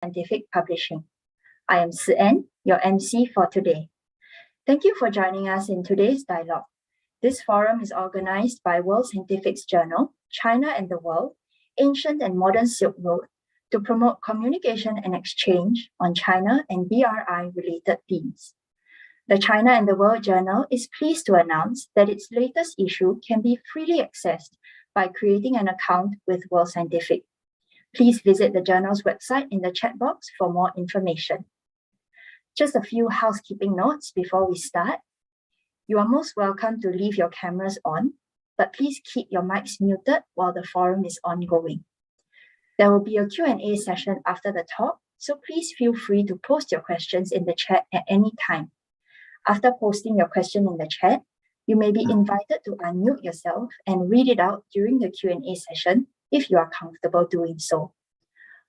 Scientific Publishing. I am Si-En, your MC for today. Thank you for joining us in today's dialogue. This forum is organized by World Scientific's journal, China and the World, Ancient and Modern Silk Road, to promote communication and exchange on China and BRI-related themes. The China and the World journal is pleased to announce that its latest issue can be freely accessed by creating an account with World Scientific. Please visit the journal's website in the chat box for more information. Just a few housekeeping notes before we start. You are most welcome to leave your cameras on, but please keep your mics muted while the forum is ongoing. There will be a Q&A session after the talk, so please feel free to post your questions in the chat at any time. After posting your question in the chat, you may be invited to unmute yourself and read it out during the Q&A session if you are comfortable doing so.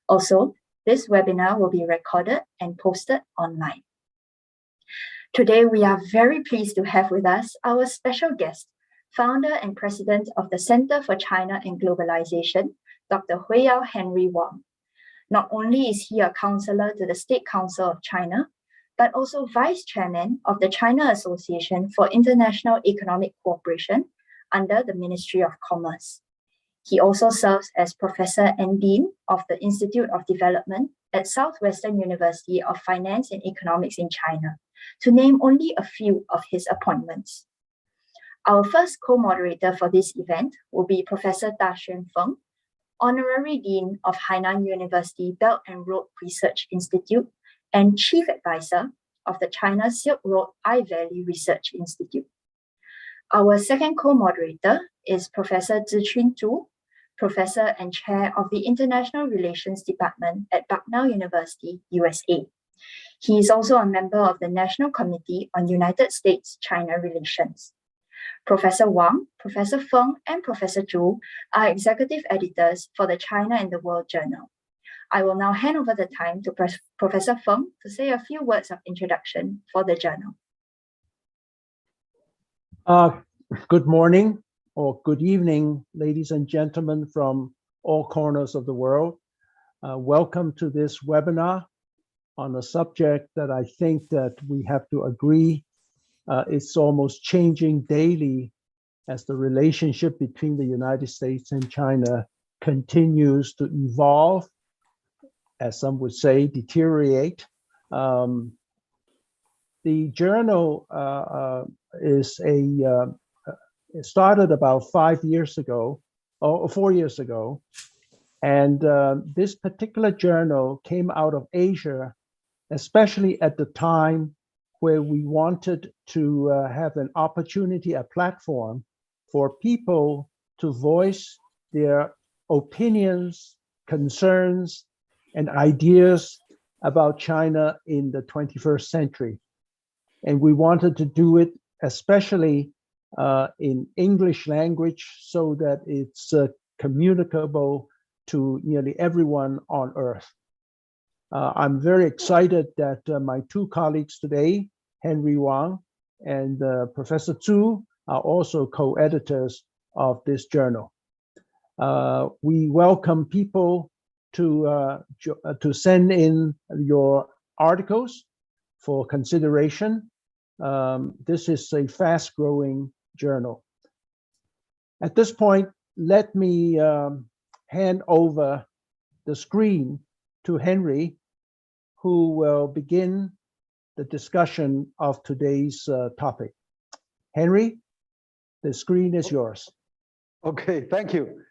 Also, this webinar will be recorded and posted online. Today, we are very pleased to have with us our special guest, founder and president of the Center for China and Globalization, Dr. Huiyao Henry Wang. Not only is he a counselor to the State Council of China, but also vice chairman of the China Association for International Economic Cooperation under the Ministry of Commerce. He also serves as professor and dean of the Institute of Development at Southwestern University of Finance and Economics in China, to name only a few of his appointments. Our first co-moderator for this event will be Professor Da-Xuan Feng, Honorary Dean of Hainan University Belt and Road Research Institute and Chief Advisor of the China Silk Road I-Valley Research Institute. Our second co-moderator is Professor Ziqun Zhu, Professor and Chair of the International Relations Department at Bucknell University, USA. He is also a member of the National Committee on United States-China Relations. Professor Wang, Professor Feng, and Professor Zhu are executive editors for the China and the World journal. I will now hand over the time to Professor Feng to say a few words of introduction for the journal. Good morning or good evening, ladies and gentlemen from all corners of the world. Welcome to this webinar on a subject that I think that we have to agree is almost changing daily as the relationship between the United States and China continues to evolve, as some would say, deteriorate. The journal it started about 5 years ago, or 4 years ago, and this particular journal came out of Asia, especially at the time where we wanted to have an opportunity, a platform for people to voice their opinions, concerns, and ideas about China in the 21st century. And we wanted to do it especially in English language so that it's communicable to nearly everyone on earth. I'm very excited that my two colleagues today, Henry Wang and Professor Zhu, are also co-editors of this journal. We welcome people to send in your articles for consideration. This is a fast-growing journal. At this point, let me hand over the screen to Henry, who will begin the discussion of today's topic. Henry, the screen is yours. Okay, thank you.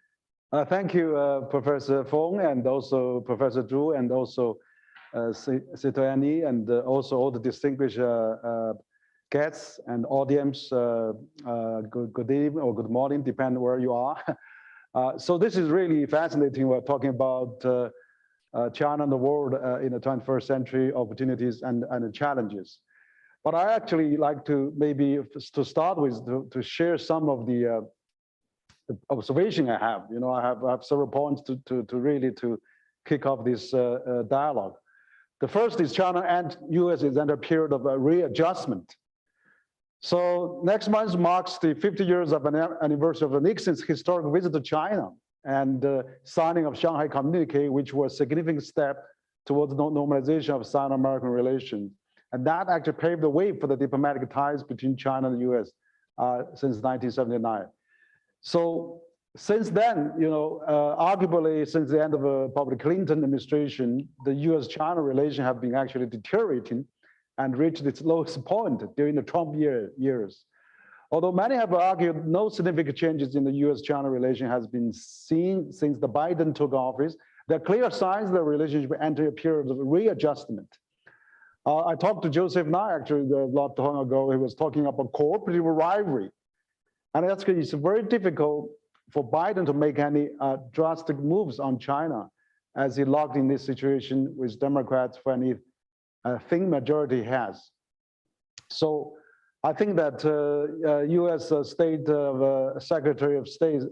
Thank you, Professor Feng, and also Professor Zhu, and also Sitoyani, and also all the distinguished guests and audience. Good evening or good morning, depending where you are. So this is really fascinating. We're talking about China and the world in the 21st century, opportunities and challenges. But I actually like to maybe to start with to share some of the observation I have. You know, I have several points to really kick off this dialogue. The first is China and US is under a period of readjustment. So next month marks the 50 years of an anniversary of Nixon's historic visit to China and signing of Shanghai Communique, which was a significant step towards normalization of Sino-American relations. And that actually paved the way for the diplomatic ties between China and the US since 1979. So since then, arguably since the end of probably Clinton administration, the US-China relation have been actually deteriorating and reached its lowest point during the Trump years. Although many have argued no significant changes in the US-China relation has been seen since the Biden took office, there are clear signs the relationship entered a period of readjustment. I talked to Joseph Nye actually not long ago. He was talking about cooperative rivalry. And actually it's very difficult for Biden to make any drastic moves on China as he locked in this situation with Democrats for any thin majority he has. So I think that US State Secretary of State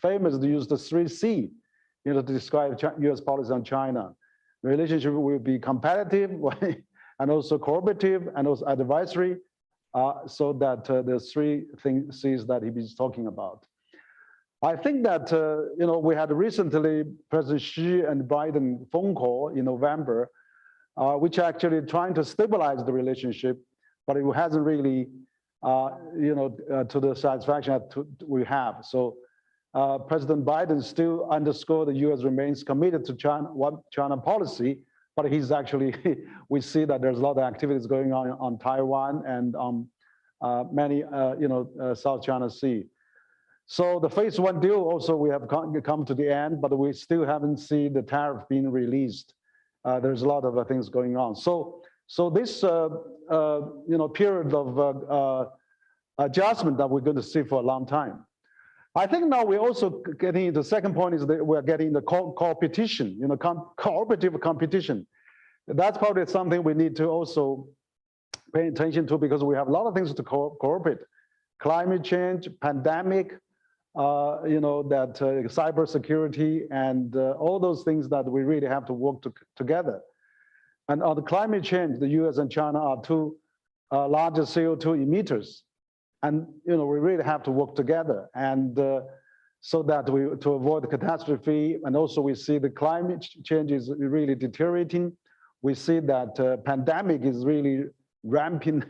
famously used the 3C to describe US policy on China. The relationship will be competitive and also cooperative and also advisory, so that the three C's that he was talking about. I think that we had recently President Xi and Biden phone call in November, which actually trying to stabilize the relationship, but it hasn't really, to the satisfaction that we have. So President Biden still underscored the U.S. remains committed to China policy, but he's actually, we see that there's a lot of activities going on Taiwan and many, South China Sea. So the phase one deal also we have come to the end, but we still haven't seen the tariff being released. There's a lot of things going on. So this period of adjustment that we're going to see for a long time. I think now we're also getting, the second point is that we're getting the competition, cooperative competition. That's probably something we need to also pay attention to, because we have a lot of things to cooperate. Climate change, pandemic, cybersecurity, and all those things that we really have to work together. And on the climate change, the US and China are two largest CO2 emitters. And we really have to work together, and so that to avoid the catastrophe. And also we see the climate change is really deteriorating. We see that pandemic is really ramping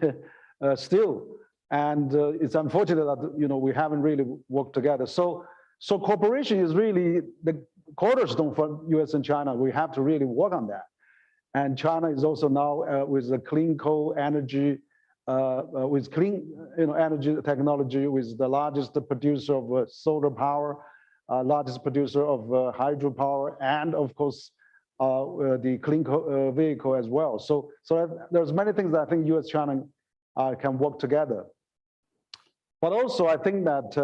still, and it's unfortunate that we haven't really worked together. So cooperation is really the cornerstone for US and China. We have to really work on that. And China is also now with the clean coal energy. With clean energy technology, with the largest producer of solar power, largest producer of hydropower, and of course the clean vehicle as well. So there's many things that I think US-China can work together. But also I think that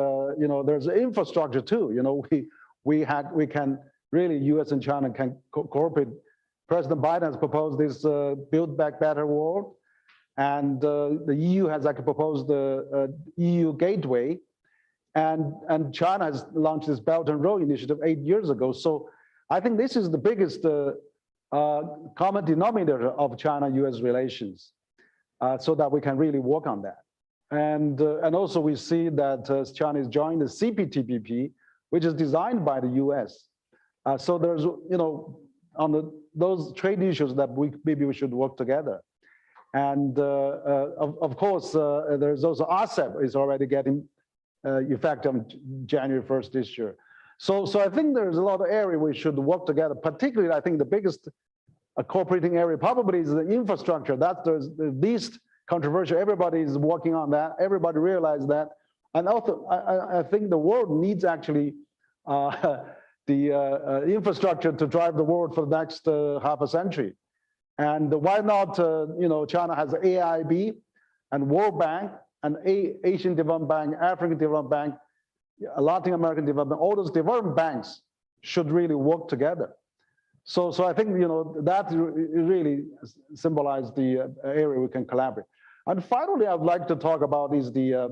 there's infrastructure too. We can really, US and China can cooperate. President Biden has proposed this Build Back Better world. And the EU has actually proposed the EU Gateway, and China has launched this Belt and Road Initiative 8 years ago. So I think this is the biggest common denominator of China-US relations, so that we can really work on that. And also we see that China is joining the CPTPP, which is designed by the US. So there's, on those trade issues that maybe we should work together. And of course, there's also RCEP is already getting effect on January 1st this year. So I think there's a lot of area we should work together. Particularly, I think the biggest cooperating area probably is the infrastructure. That's the least controversial. Everybody is working on that. Everybody realizes that. And also, I think the world needs actually the infrastructure to drive the world for the next half a century. And why not, China has AIIB and World Bank and Asian Development Bank, African Development Bank, Latin American Development, all those development banks should really work together. So I think, that really symbolizes the area we can collaborate. And finally, I'd like to talk about is the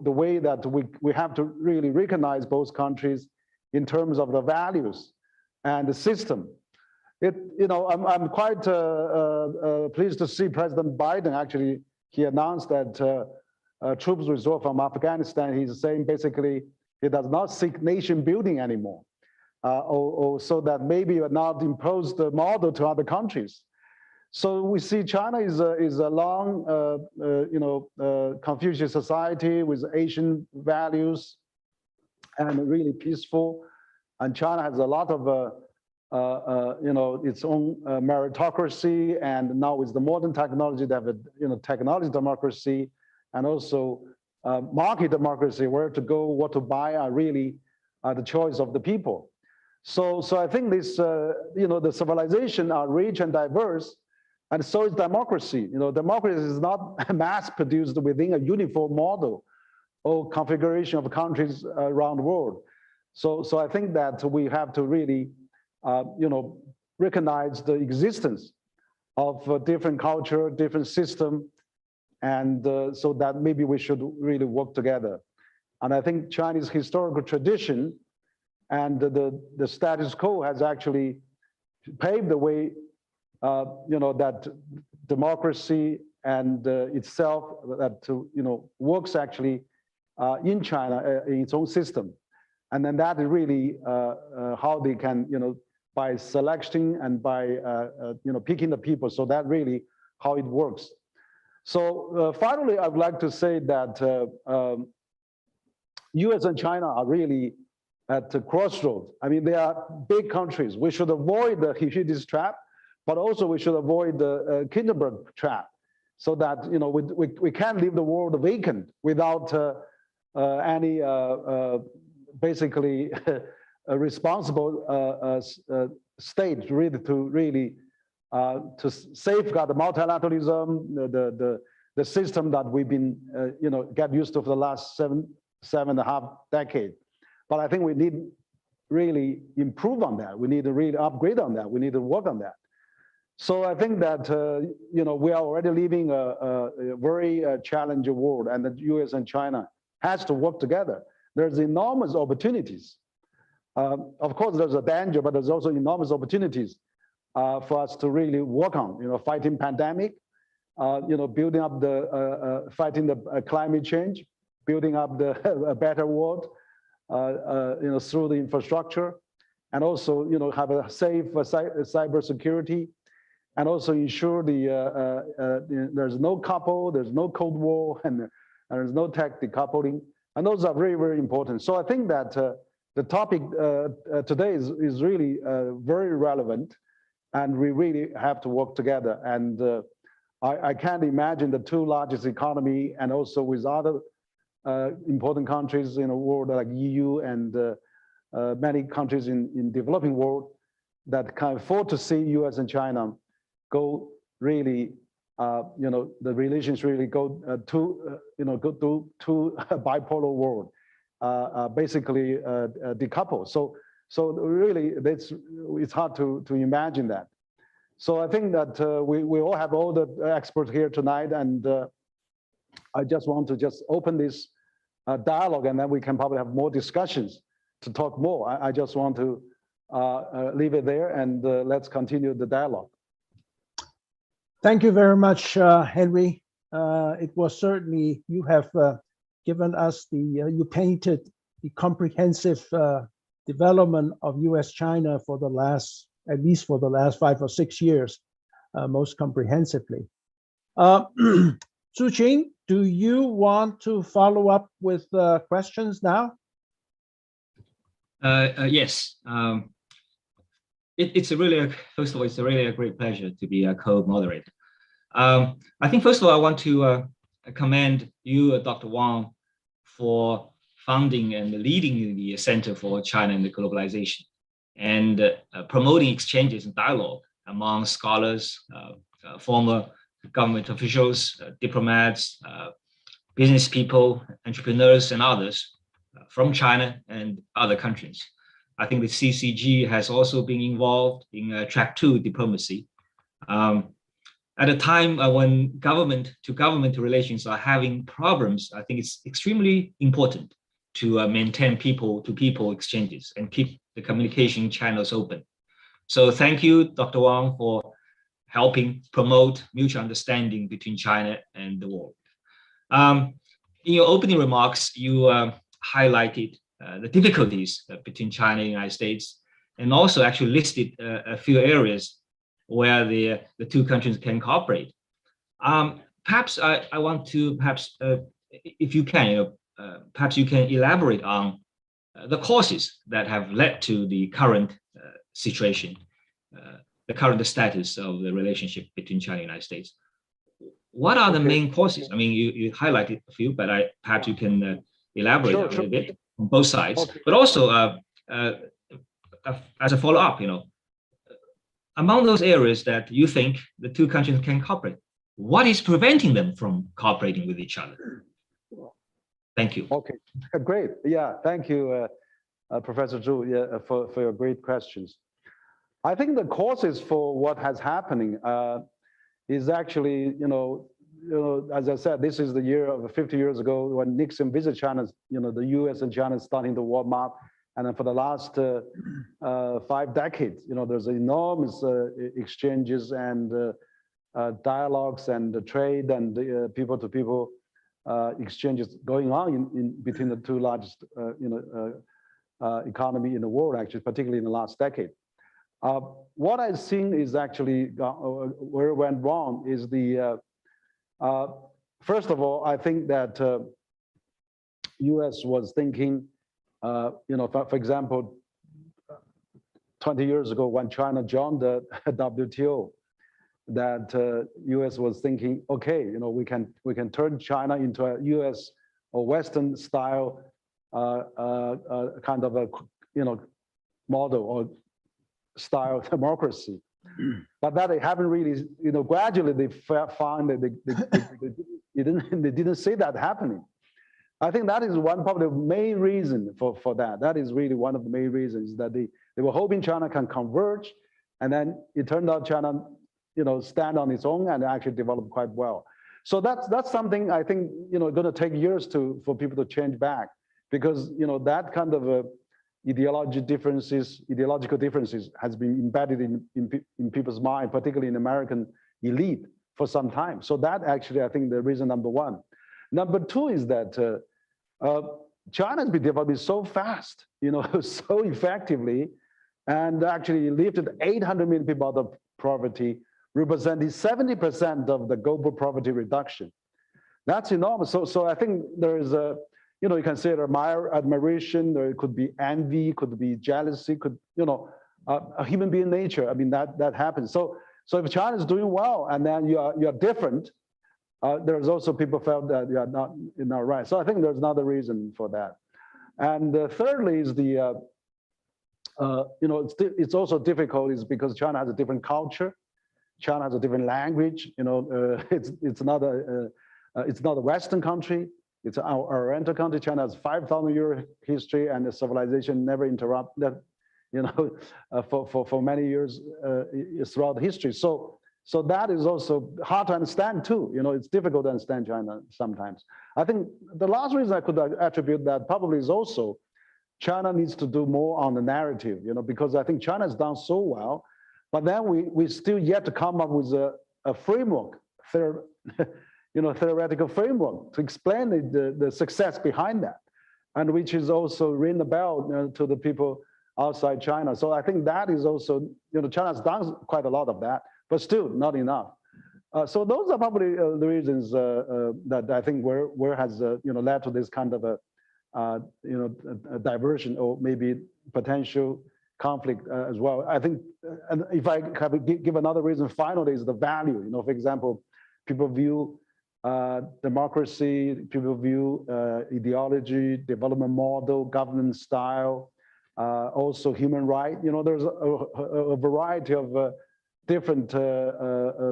way that we have to really recognize both countries in terms of the values and the system. I'm quite pleased to see President Biden actually, he announced that troops withdraw from Afghanistan. He's saying basically he does not seek nation building anymore. or so that maybe not impose the model to other countries. So we see China is a long, Confucius society with Asian values and really peaceful. And China has a lot of, its own meritocracy, and now with the modern technology, they have a, technology democracy, and also market democracy, where to go, what to buy are really the choice of the people. So I think this, the civilization are rich and diverse, and so is democracy. Democracy is not mass-produced within a uniform model or configuration of countries around the world. So I think that we have to really, recognize the existence of different culture, different system, and so that maybe we should really work together. And I think Chinese historical tradition and the status quo has actually paved the way, that democracy and itself that works actually in China in its own system, and then that is really how they can by selecting and by picking the people. So that really how it works. So finally, I'd like to say that U.S. and China are really at the crossroads. I mean, they are big countries. We should avoid the Huiyao trap, but also we should avoid the Kinderberg trap, so that we can't leave the world vacant without any basically a responsible state really to safeguard the multilateralism, the system that we've been get used to for the last seven and a half decades. But I think we need really improve on that. We need to really upgrade on that. We need to work on that. So I think that we are already living a very challenging world, and the U.S. and China has to work together. There's enormous opportunities. Of course, there's a danger, but there's also enormous opportunities for us to really work on. Fighting pandemic, building up the fighting the climate change, building up a better world, through the infrastructure, and also have a safe cyber security, and also ensure there's no couple, there's no Cold War, and there's no tech decoupling, and those are very, very important. So I think that the topic today is really very relevant, and we really have to work together. And I can't imagine the two largest economy, and also with other important countries in the world like EU and many countries in developing world that can afford to see US and China go really, the relations really go to a bipolar world, basically decouple. So really, it's hard to imagine that. So I think that we all have all the experts here tonight, and I just want to open this dialogue, and then we can probably have more discussions to talk more. I just want to leave it there, and let's continue the dialogue. Thank you very much, Henry. It was certainly, you have given us you painted the comprehensive development of US-China for the last, at least for the last 5 or 6 years, most comprehensively. Zuqing, do you want to follow up with questions now? Yes. It's a really, first of all, it's really a great pleasure to be a co-moderator. I think first of all, I want to commend you, Dr. Wang, for founding and leading the Center for China and Globalization, and promoting exchanges and dialogue among scholars, former government officials, diplomats, business people, entrepreneurs, and others from China and other countries. I think the CCG has also been involved in track 2 diplomacy. At a time when government-to-government relations are having problems, I think it's extremely important to maintain people-to-people exchanges and keep the communication channels open. So thank you, Dr. Wang, for helping promote mutual understanding between China and the world. In your opening remarks, you highlighted the difficulties between China and the United States, and also actually listed a few areas where the two countries can cooperate. Perhaps I want to if you can, perhaps you can elaborate on the causes that have led to the current situation, the current status of the relationship between China and the United States. What are the main causes? I mean, you highlighted a few, but perhaps you can elaborate a little bit on both sides. But also, as a follow-up, among those areas that you think the two countries can cooperate, what is preventing them from cooperating with each other? Thank you. Okay, great. Yeah, thank you, Professor Zhu, for your great questions. I think the causes for what has happening is actually, as I said, this is the year of 50 years ago when Nixon visited China. The U.S. and China starting to warm up, and then for the last 5 decades, there's enormous exchanges and dialogues and trade and people-to-people exchanges going on in between the two largest, economy in the world, actually, particularly in the last decade. What I've seen is actually where it went wrong is the, first of all, I think that U.S. was thinking, for example, 20 years ago when China joined the WTO, that U.S. was thinking, okay, we can turn China into a U.S. or Western style kind of a model or style democracy, but that they haven't really, gradually they found that they didn't see that happening. I think that is one probably the main reason for that. That is really one of the main reasons that they were hoping China can converge, and then it turned out China, stand on its own and actually develop quite well. So that's something I think, going to take years for people to change back, because, that kind of ideological differences has been embedded in people's mind, particularly in American elite for some time. So that actually, I think the reason number one. Number two is that China has been developing so fast, so effectively, and actually lifted 800 million people out of poverty, representing 70% of the global poverty reduction. That's enormous. So I think there is a, you can say admiration, or it could be envy, could be jealousy, could, a human being nature. I mean, that happens. So if China is doing well and then you are different, there's also people felt that you are not right. So I think there's another reason for that. And thirdly is the, it's also difficult is because China has a different culture. China has a different language. It's not a Western country. It's our Oriental country. China has 5,000 year history, and the civilization never interrupted, for many years throughout history. So that is also hard to understand too. It's difficult to understand China sometimes. I think the last reason I could attribute that probably is also China needs to do more on the narrative, because I think China has done so well, but then we still yet to come up with a framework, theoretical framework to explain the success behind that, and which is also ring the bell to the people outside China. So I think that is also, China has done quite a lot of that, but still not enough. So those are probably the reasons that I think where has led to this kind of a diversion or maybe potential conflict as well. I think, and if I give another reason, finally, is the value. For example, people view democracy, people view ideology, development model, governance style, also human rights. There's a variety of different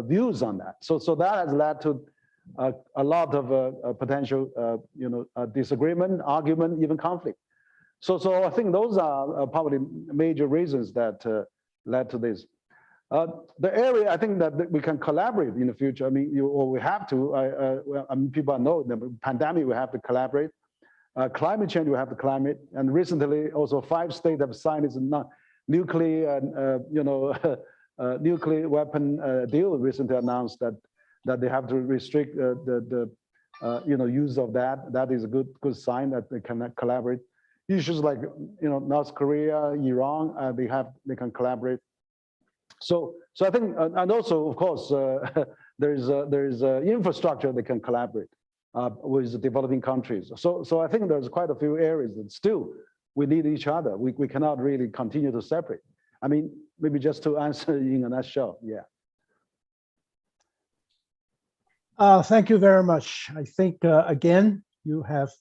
views on that. So that has led to a lot of potential, disagreement, argument, even conflict. So I think those are probably major reasons that led to this. The area I think that we can collaborate in the future. I mean, we have to. People know the pandemic. We have to collaborate. Climate change. We have to climate. And recently, also 5 states have signed this nuclear, nuclear weapon deal. Recently announced that they have to restrict the use of that. That is a good sign that they can collaborate. issues like North Korea, Iran, they can collaborate. So I think, and also of course there is infrastructure they can collaborate with developing countries. So I think there's quite a few areas that still we need each other. We cannot really continue to separate. I mean, maybe just to answer in a nutshell, yeah. Thank you very much. I think, again, you have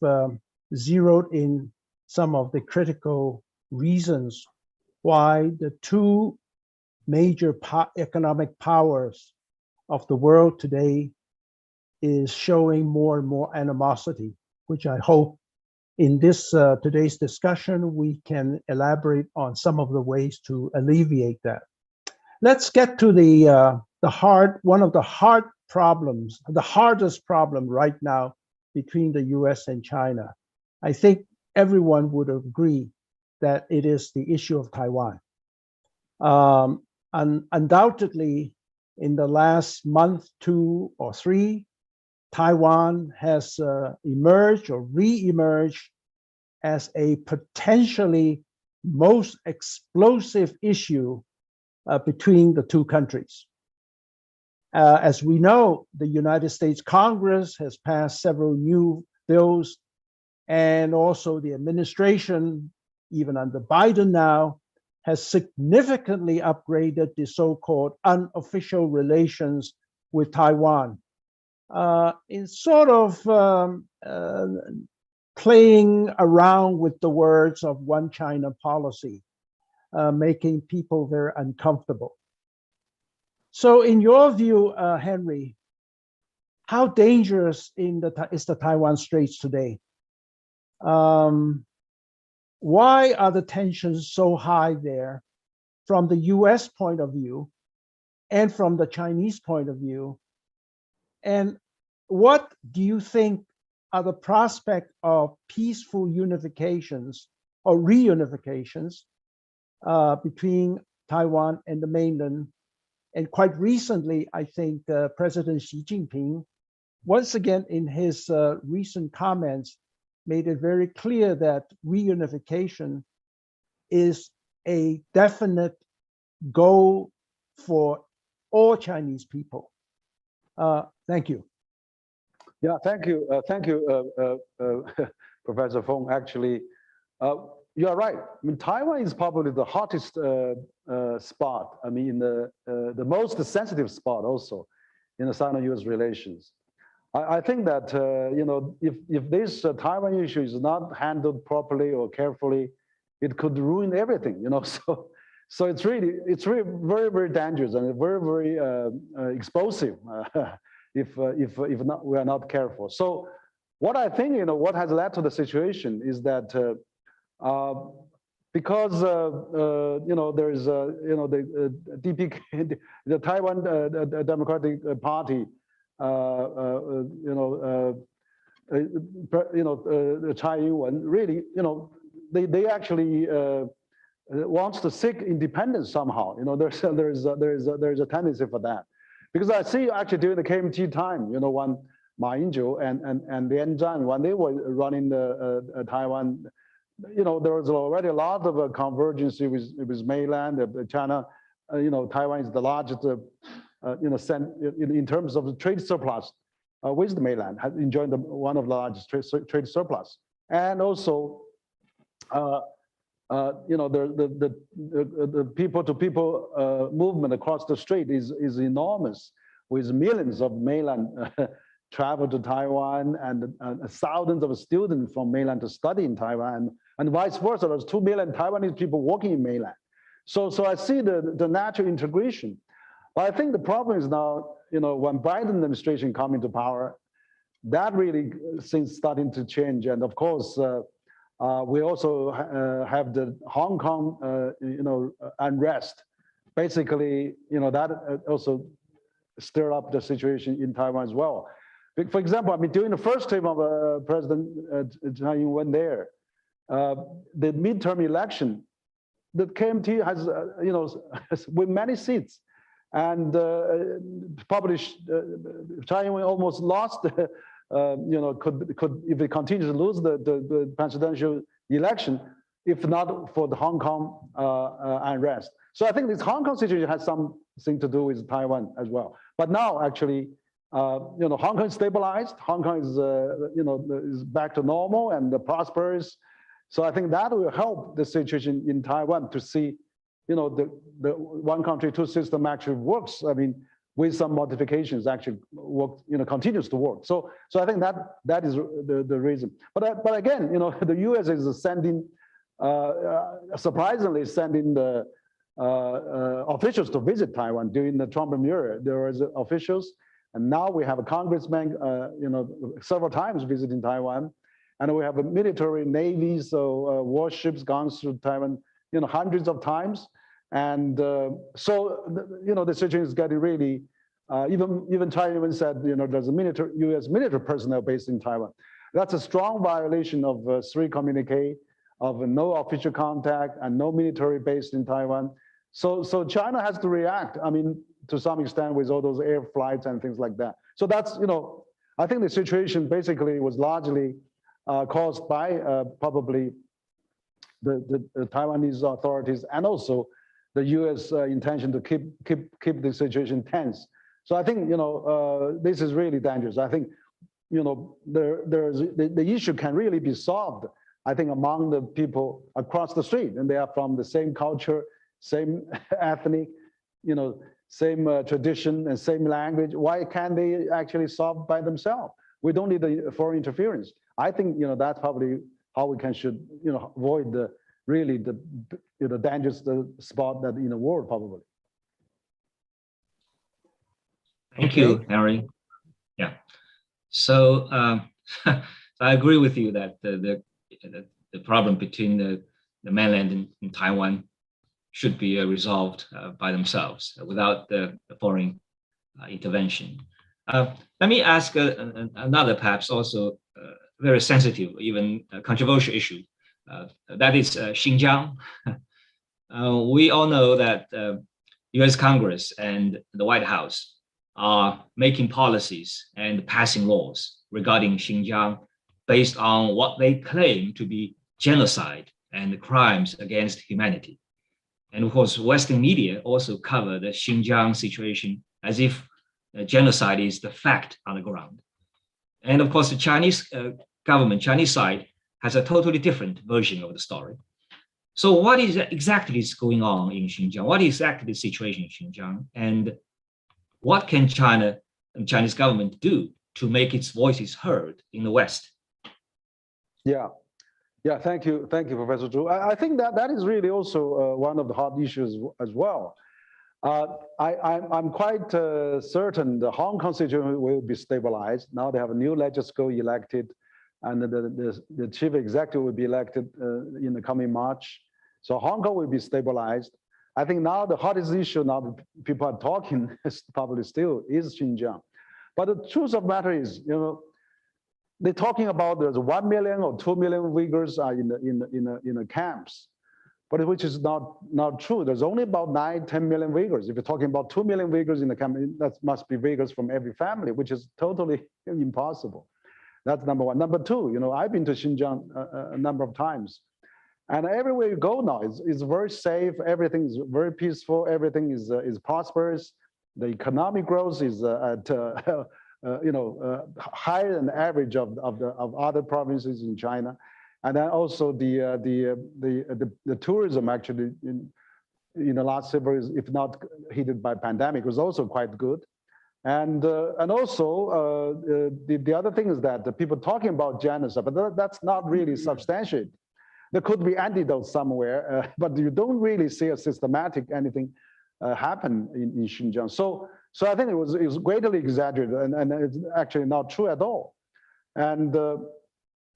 zeroed in some of the critical reasons why the two major economic powers of the world today is showing more and more animosity, which I hope in this today's discussion, we can elaborate on some of the ways to alleviate that. Let's get to one of the hard problems, the hardest problem right now between the US and China. I think everyone would agree that it is the issue of Taiwan. Undoubtedly, in the last month, 2 or 3, Taiwan has emerged or re-emerged as a potentially most explosive issue between the two countries. As we know, the United States Congress has passed several new bills, and also the administration, even under Biden now, has significantly upgraded the so-called unofficial relations with Taiwan. In sort of playing around with the words of one China policy, making people very uncomfortable. So in your view, Henry, how dangerous is the Taiwan Straits today? Why are the tensions so high there from the US point of view and from the Chinese point of view? And what do you think are the prospects of peaceful unifications or reunifications between Taiwan and the mainland? And quite recently, I think President Xi Jinping, once again in his recent comments, made it very clear that reunification is a definite goal for all Chinese people. Thank you. Yeah, thank you, Professor Fong. Actually, you are right. I mean, Taiwan is probably the hottest spot. I mean, the most sensitive spot also in the Sino-US relations. I think that if this Taiwan issue is not handled properly or carefully, it could ruin everything. So it's really very, very dangerous and very, very explosive if we are not careful. So what I think, what has led to the situation is that because there is the DPK, the Taiwan Democratic Party, China Yuan really, they actually wants to seek independence somehow. There's a tendency for that, because I see actually during the KMT time, when Ma Ying-jeou and Lian Zhan, when they were running the Taiwan, there was already a lot of convergence with mainland China. Taiwan is the largest, in terms of the trade surplus with the mainland, has enjoyed one of the largest trade surplus, and also. The people-to-people movement across the strait is enormous, with millions of mainland travel to Taiwan and thousands of students from mainland to study in Taiwan, and vice versa. There's 2 million Taiwanese people working in mainland. So I see the natural integration. But I think the problem is now, when Biden administration come into power, that really things starting to change, and of course. We also have the Hong Kong, unrest. Basically, that also stirred up the situation in Taiwan as well. For example, I mean, during the first term of President Tsai Ing-wen there, the midterm election, the KMT has with many seats, and published Tsai Ing-wen almost lost. Could if it continues to lose the presidential election, if not for the Hong Kong unrest. So I think this Hong Kong situation has something to do with Taiwan as well. But now, actually, Hong Kong is stabilized. Hong Kong is, is back to normal and prosperous. So I think that will help the situation in Taiwan to see, the one country, two system actually works. I mean, with some modifications, actually work, continues to work. So I think that is the reason. But again, the U.S. is sending, surprisingly sending the officials to visit Taiwan during the Trump era. There was officials, and now we have a congressman, several times visiting Taiwan, and we have a military navy, so warships gone through Taiwan, hundreds of times, and so the situation is getting really. Even China said, there's a U.S. military personnel based in Taiwan. That's a strong violation of 3 communique of no official contact and no military based in Taiwan. So China has to react. I mean, to some extent with all those air flights and things like that. So that's, I think the situation basically was largely caused by probably the Taiwanese authorities and also the U.S. intention to keep the situation tense. So I think, this is really dangerous. I think, the issue can really be solved, I think, among the people across the street, and they are from the same culture, same ethnic, same tradition and same language. Why can't they actually solve by themselves? We don't need the foreign interference. I think, that's probably how we should avoid the dangerous spot that in the world probably. Thank you, Henry. Yeah. So I agree with you that the problem between the mainland and Taiwan should be resolved by themselves without the foreign intervention. Let me ask another, perhaps also very sensitive, even controversial issue. That is Xinjiang. We all know that U.S. Congress and the White House are making policies and passing laws regarding Xinjiang based on what they claim to be genocide and crimes against humanity. And of course, Western media also cover the Xinjiang situation as if genocide is the fact on the ground. And of course, the Chinese government, Chinese side, has a totally different version of the story. So what is exactly going on in Xinjiang? What is exactly the situation in Xinjiang? And what can China and Chinese government do to make its voices heard in the West? Yeah, thank you, Professor Zhu. I think that is really also one of the hot issues as well. I'm quite certain the Hong Kong situation will be stabilized. Now they have a new legislature elected, and the chief executive will be elected in the coming March. So Hong Kong will be stabilized. I think now the hottest issue now people are talking probably still is Xinjiang. But the truth of the matter is, they're talking about there's 1 million or 2 million Uyghurs are in the camps, but which is not true. There's only about 9-10 million Uyghurs. If you're talking about 2 million Uyghurs in the camp, that must be Uyghurs from every family, which is totally impossible. That's number one. Number two, I've been to Xinjiang a number of times. And everywhere you go now, it's very safe. Everything is very peaceful. Everything is prosperous. The economic growth is at higher than average of other provinces in China, and then also the tourism actually in the last several years, if not hit by pandemic, was also quite good. And also the other thing is that the people talking about genocide, but that's not really substantiated. There could be antidotes somewhere, but you don't really see a systematic anything happen in Xinjiang. So I think it was greatly exaggerated, and it's actually not true at all. And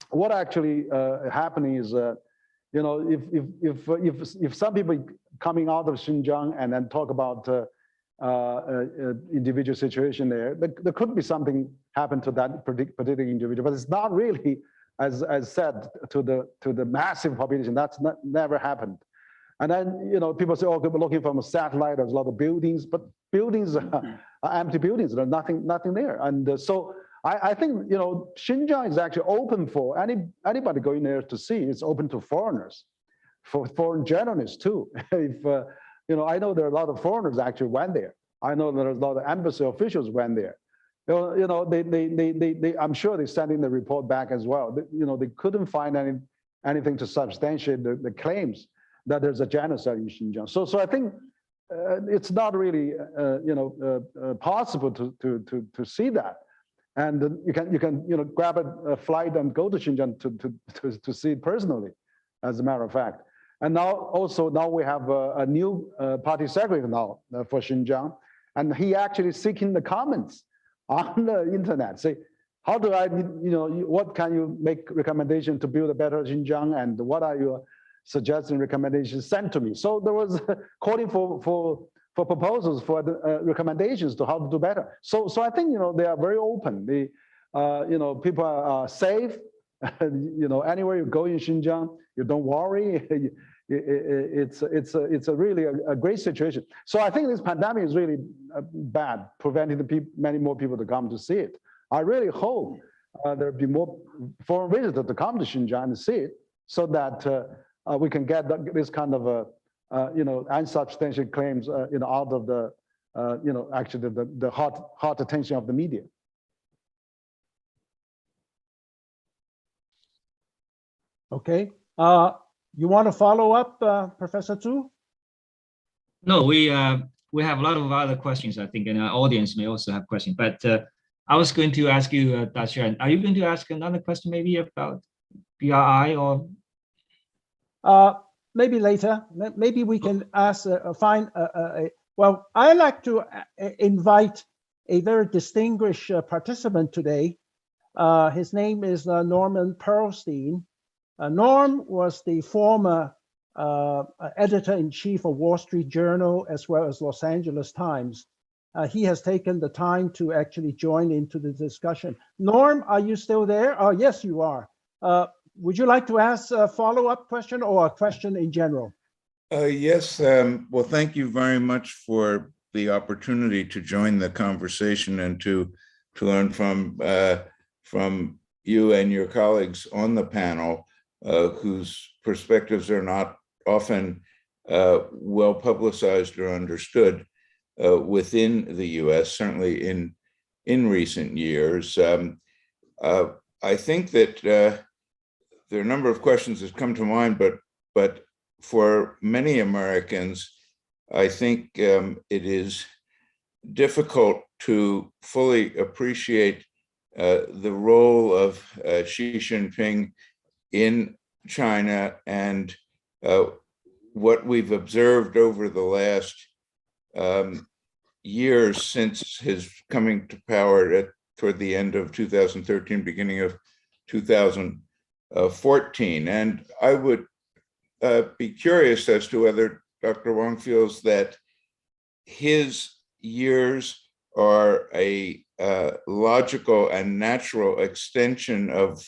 what actually happening is, if some people coming out of Xinjiang and then talk about individual situation there could be something happen to that particular individual, but it's not really as said to the massive population. That's never happened. And then people say, oh, we're looking from a satellite. There's a lot of buildings, but buildings are empty buildings. There's nothing there. And so I think, you know, Xinjiang is actually open for anybody going there to see. It's open to foreigners, for foreign journalists too. If you know, I know there are a lot of foreigners actually went there. I know there are a lot of embassy officials went there. You know, I'm sure they're sending the report back as well. You know, they couldn't find anything to substantiate the claims that there's a genocide in Xinjiang. So I think it's not really you know possible to see that. And you can you know grab a flight and go to Xinjiang to see it personally, as a matter of fact. And now we have a new party secretary now for Xinjiang, and he actually seeking the comments on the internet. Say, how do I, you know, what can you make recommendation to build a better Xinjiang, and what are your suggesting recommendations sent to me? So there was calling for proposals, for the recommendations to how to do better. So I think, you know, they are very open. They, you know, people are safe. You know, anywhere you go in Xinjiang, you don't worry. It's a really a great situation. So I think this pandemic is really bad, preventing many more people to come to see it. I really hope there'll be more foreign visitors to come to Xinjiang and see it, so that we can get this kind of you know, unsubstantiated claims you know, out of the you know, actually the hot attention of the media. Okay. You want to follow up, Professor Zhu? No, we have a lot of other questions, I think, and our audience may also have questions. But I was going to ask you, Dashan, are you going to ask another question maybe about BRI or? Maybe later. Maybe we can ask, well, I'd like to invite a very distinguished participant today. His name is Norman Pearlstein. Norm was the former editor-in-chief of Wall Street Journal as well as Los Angeles Times. He has taken the time to actually join into the discussion. Norm, are you still there? Oh, yes, you are. Would you like to ask a follow-up question or a question in general? Yes. Well, thank you very much for the opportunity to join the conversation and to learn from you and your colleagues on the panel, whose perspectives are not often well publicized or understood within the U.S., certainly in recent years. I think that there are a number of questions that come to mind, but for many Americans, I think it is difficult to fully appreciate the role of Xi Jinping in China and what we've observed over the last years since his coming to power toward the end of 2013, beginning of 2014. And I would be curious as to whether Dr. Wang feels that his years are a logical and natural extension of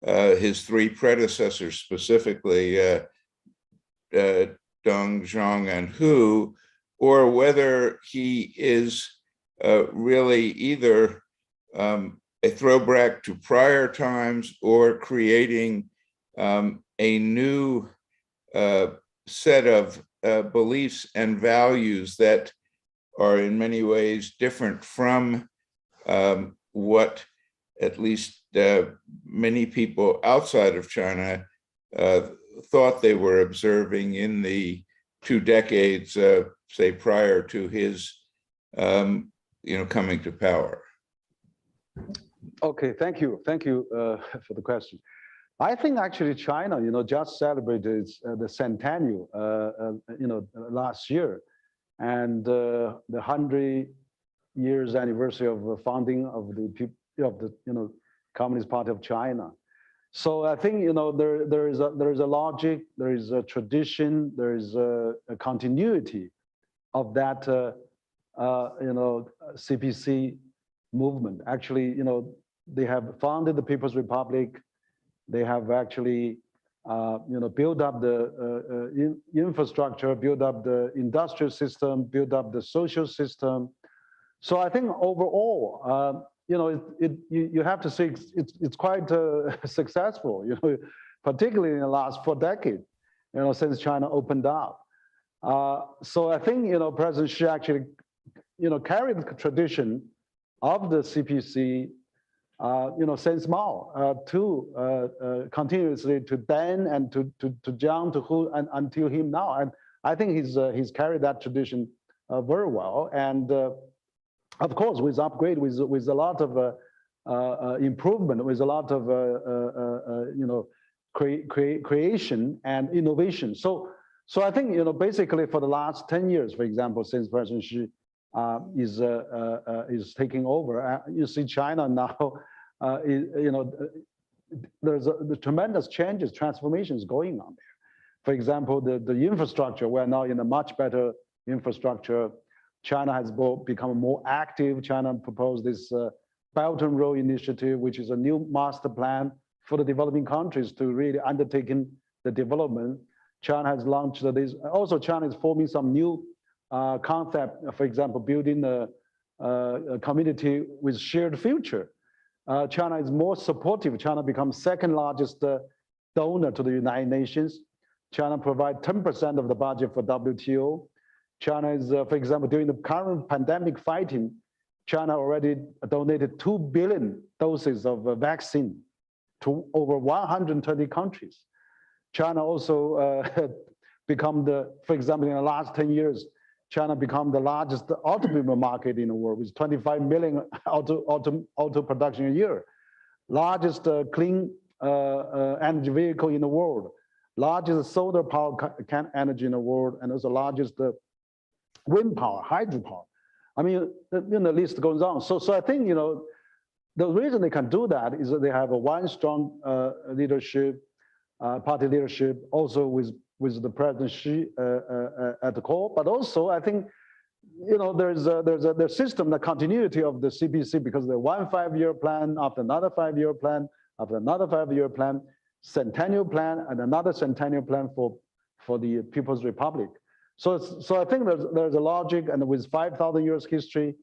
his three predecessors, specifically Deng, Zhang, and Hu, or whether he is really either a throwback to prior times or creating a new set of beliefs and values that are in many ways different from what at least many people outside of China thought they were observing in the 2 decades, say, prior to his coming to power. Okay, thank you for the question. I think actually China, just celebrated the centennial, last year, and the 100 years anniversary of the founding of the Communist Party of China. So I think there is a logic, there is a tradition, there is a continuity of that CPC movement. Actually, they have founded the People's Republic. They have actually built up the infrastructure, built up the industrial system, built up the social system. So I think overall, you have to say it's quite successful, particularly in the last 4 decades, since China opened up. So I think, President Xi actually, carried the tradition of the CPC, since Mao, to continuously to Deng and to Jiang, to Hu, and until him now. And I think he's carried that tradition very well. And of course, with upgrade, with a lot of improvement, with a lot of creation and innovation. So I think basically for the last 10 years, for example, since President Xi is taking over, you see China now, there's the tremendous changes, transformations going on there. For example, the infrastructure, we're now in a much better infrastructure. China has become more active. China proposed this Belt and Road Initiative, which is a new master plan for the developing countries to really undertaking the development. China has launched this. Also, China is forming some new concept, for example, building a community with shared future. China is more supportive. China becomes second largest donor to the United Nations. China provides 10% of the budget for WTO. China is, for example, during the current pandemic fighting, China already donated 2 billion doses of vaccine to over 120 countries. China also become for example, in the last 10 years, China become the largest automobile market in the world with 25 million auto production a year. Largest clean energy vehicle in the world. Largest solar power energy in the world, and also largest wind power, hydropower. I mean, the list goes on. So I think, the reason they can do that is that they have a one strong leadership, party leadership, also with the President Xi at the core. But also, I think, there's a system, the continuity of the CPC, because the one 5-year plan after another 5-year plan after another 5-year plan, centennial plan, and another centennial plan for the People's Republic. So I think there's a logic, and with 5,000 years history,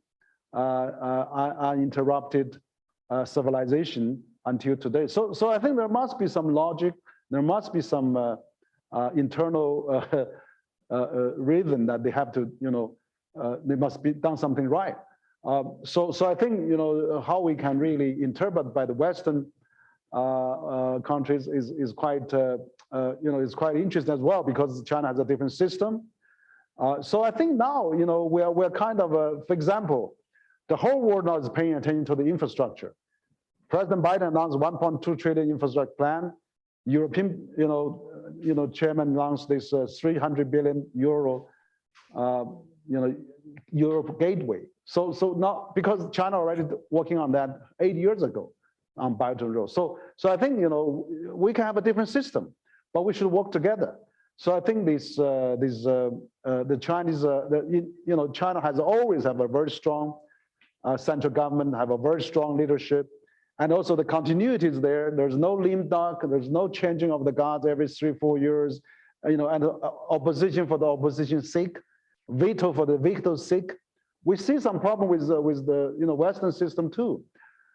uninterrupted civilization until today. So I think there must be some logic. There must be some internal rhythm that they have to, they must be done something right. So I think, how we can really interpret by the Western countries is quite, is quite interesting as well, because China has a different system. So I think now, we're kind of, for example, the whole world now is paying attention to the infrastructure. President Biden announced 1.2 trillion infrastructure plan. European, chairman announced this 300 billion euro, Europe gateway. So now, because China already working on that 8 years ago on Belt and Road. So I think, we can have a different system, but we should work together. So I think the Chinese, China has always have a very strong central government, have a very strong leadership. And also the continuity is there. There's no lame duck. There's no changing of the guards every 3-4 years. And opposition for the opposition's sake, veto for the veto's sake. We see some problem with the Western system too.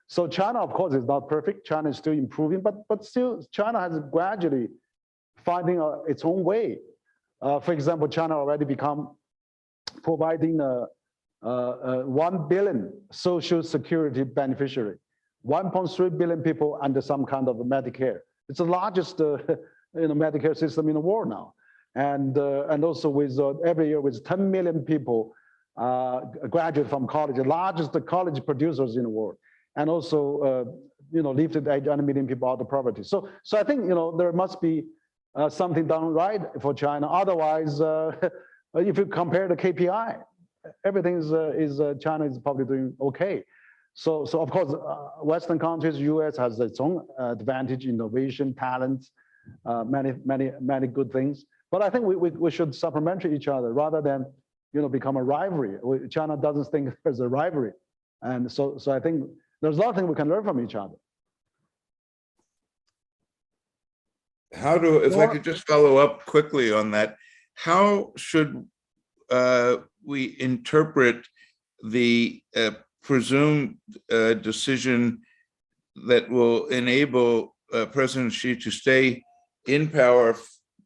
So China, of course, is not perfect. China is still improving, but still China has gradually finding its own way. For example, China already become providing 1 billion social security beneficiary. 1.3 billion people under some kind of Medicare. It's the largest Medicare system in the world now. And also with every year with 10 million people graduate from college, the largest college producers in the world. And also, lifted 800 million people out of poverty. So I think, there must be something done right for China. Otherwise, if you compare the KPI, everything is China is probably doing okay. So of course, Western countries, US has its own advantage, innovation, talent, many good things. But I think we should supplement each other rather than become a rivalry. China doesn't think there's a rivalry, and so I think there's a lot of things we can learn from each other. If I could just follow up quickly on that, how should we interpret the presumed decision that will enable President Xi to stay in power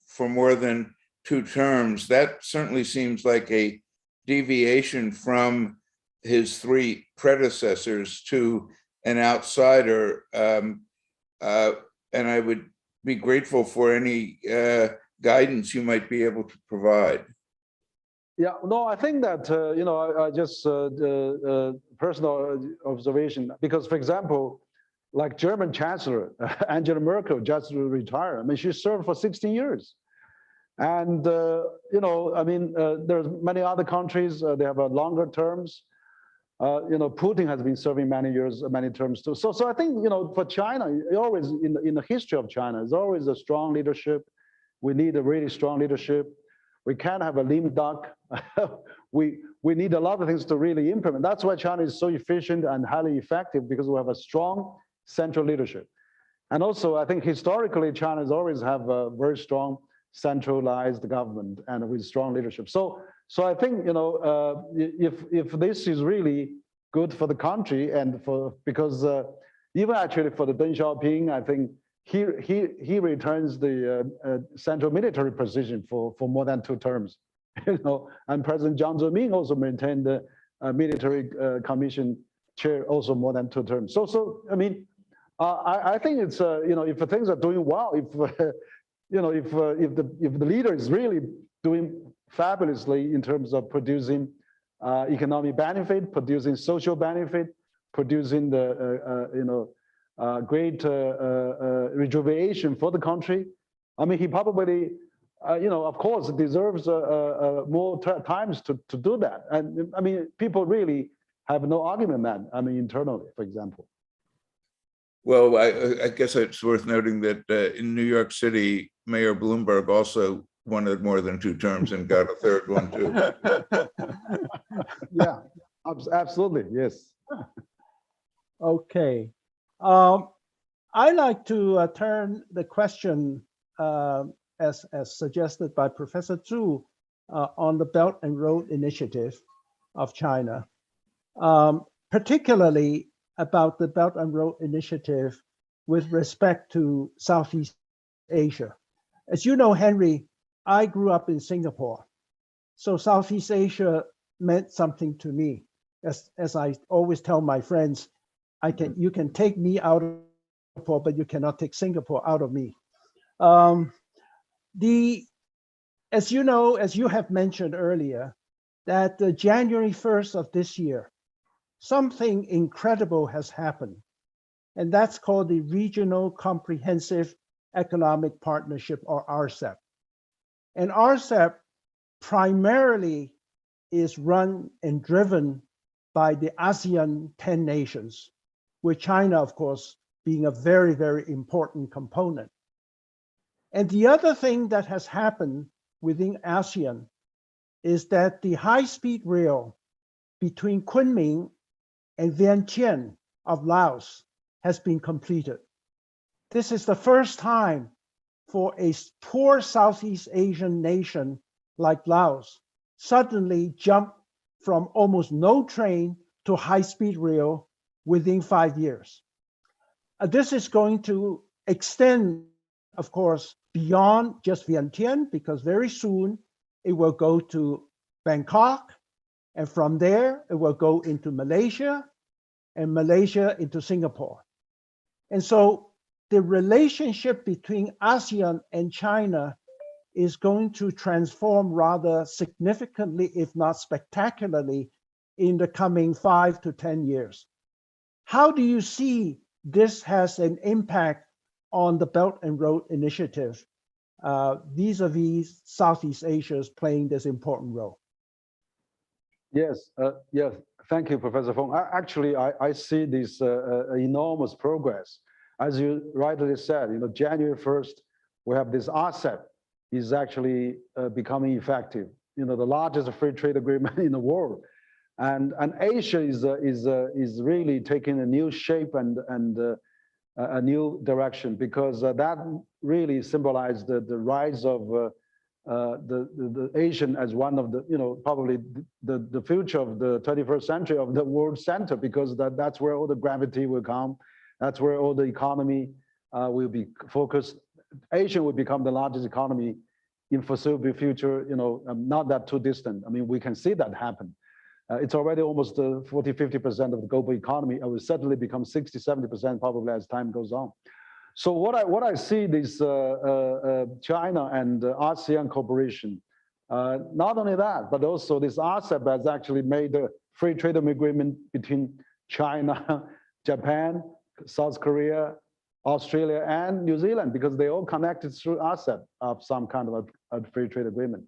for more than 2 terms. That certainly seems like a deviation from his 3 predecessors to an outsider. And I would be grateful for any guidance you might be able to provide. Yeah, no, I think that, I just personal observation, because for example, like German Chancellor Angela Merkel just retired. I mean, she served for 16 years. And, there's many other countries, they have longer terms. Putin has been serving many years, many terms too. So I think, for China, always in the history of China, there's always a strong leadership. We need a really strong leadership. We can't have a lame duck. we need a lot of things to really implement. That's why China is so efficient and highly effective, because we have a strong central leadership. And also, I think historically, China has always have a very strong centralized government and with strong leadership. So I think, if this is really good for the country and because even actually for the Deng Xiaoping, I think he returns the central military position for more than 2 terms, and President Jiang Zemin also maintained the military commission chair also more than 2 terms. So I mean, I think it's if things are doing well, if the leader is really doing fabulously in terms of producing economic benefit, producing social benefit, producing the great rejuvenation for the country. I mean, he probably, of course, deserves more times to do that. And I mean, people really have no argument that, I mean, internally, for example. Well, I guess it's worth noting that in New York City, Mayor Bloomberg also wanted more than 2 terms and got a 3rd one too. Yeah, absolutely, yes. Okay. I like to turn the question, as suggested by Professor Zhu, on the Belt and Road Initiative of China, particularly about the Belt and Road Initiative with respect to Southeast Asia. As you know, Henry, I grew up in Singapore, so Southeast Asia meant something to me. As I always tell my friends, you can take me out of Singapore, but you cannot take Singapore out of me. As you know, as you have mentioned earlier, that January 1st of this year, something incredible has happened, and that's called the Regional Comprehensive Economic Partnership, or RCEP. And RCEP primarily is run and driven by the ASEAN 10 nations, with China, of course, being a very, very important component. And the other thing that has happened within ASEAN is that the high-speed rail between Kunming and Vientiane of Laos has been completed. This is the first time for a poor Southeast Asian nation like Laos suddenly jump from almost no train to high-speed rail within 5 years. This is going to extend, of course, beyond just Vientiane, because very soon it will go to Bangkok, and from there it will go into Malaysia, and Malaysia into Singapore. And so the relationship between ASEAN and China is going to transform rather significantly, if not spectacularly, in the coming 5 to 10 years. How do you see this has an impact on the Belt and Road Initiative vis-a-vis Southeast Asia's playing this important role? Yes, yes. Thank you, Professor Fong. Actually, I see this enormous progress. As you rightly said, January 1st, we have this RCEP is actually becoming effective. The largest free trade agreement in the world, and Asia is really taking a new shape and a new direction, because that really symbolized the rise of the Asian as one of the, probably the future of the 21st century of the world center, because that's where all the gravity will come. That's where all the economy will be focused. Asia will become the largest economy in foreseeable future, not that too distant. I mean, we can see that happen. It's already almost 40–50% of the global economy. It will certainly become 60–70% probably as time goes on. So what I see this China and ASEAN cooperation, not only that, but also this RCEP has actually made a free trade agreement between China, Japan, South Korea, Australia, and New Zealand, because they all connected through RCEP of some kind of a free trade agreement.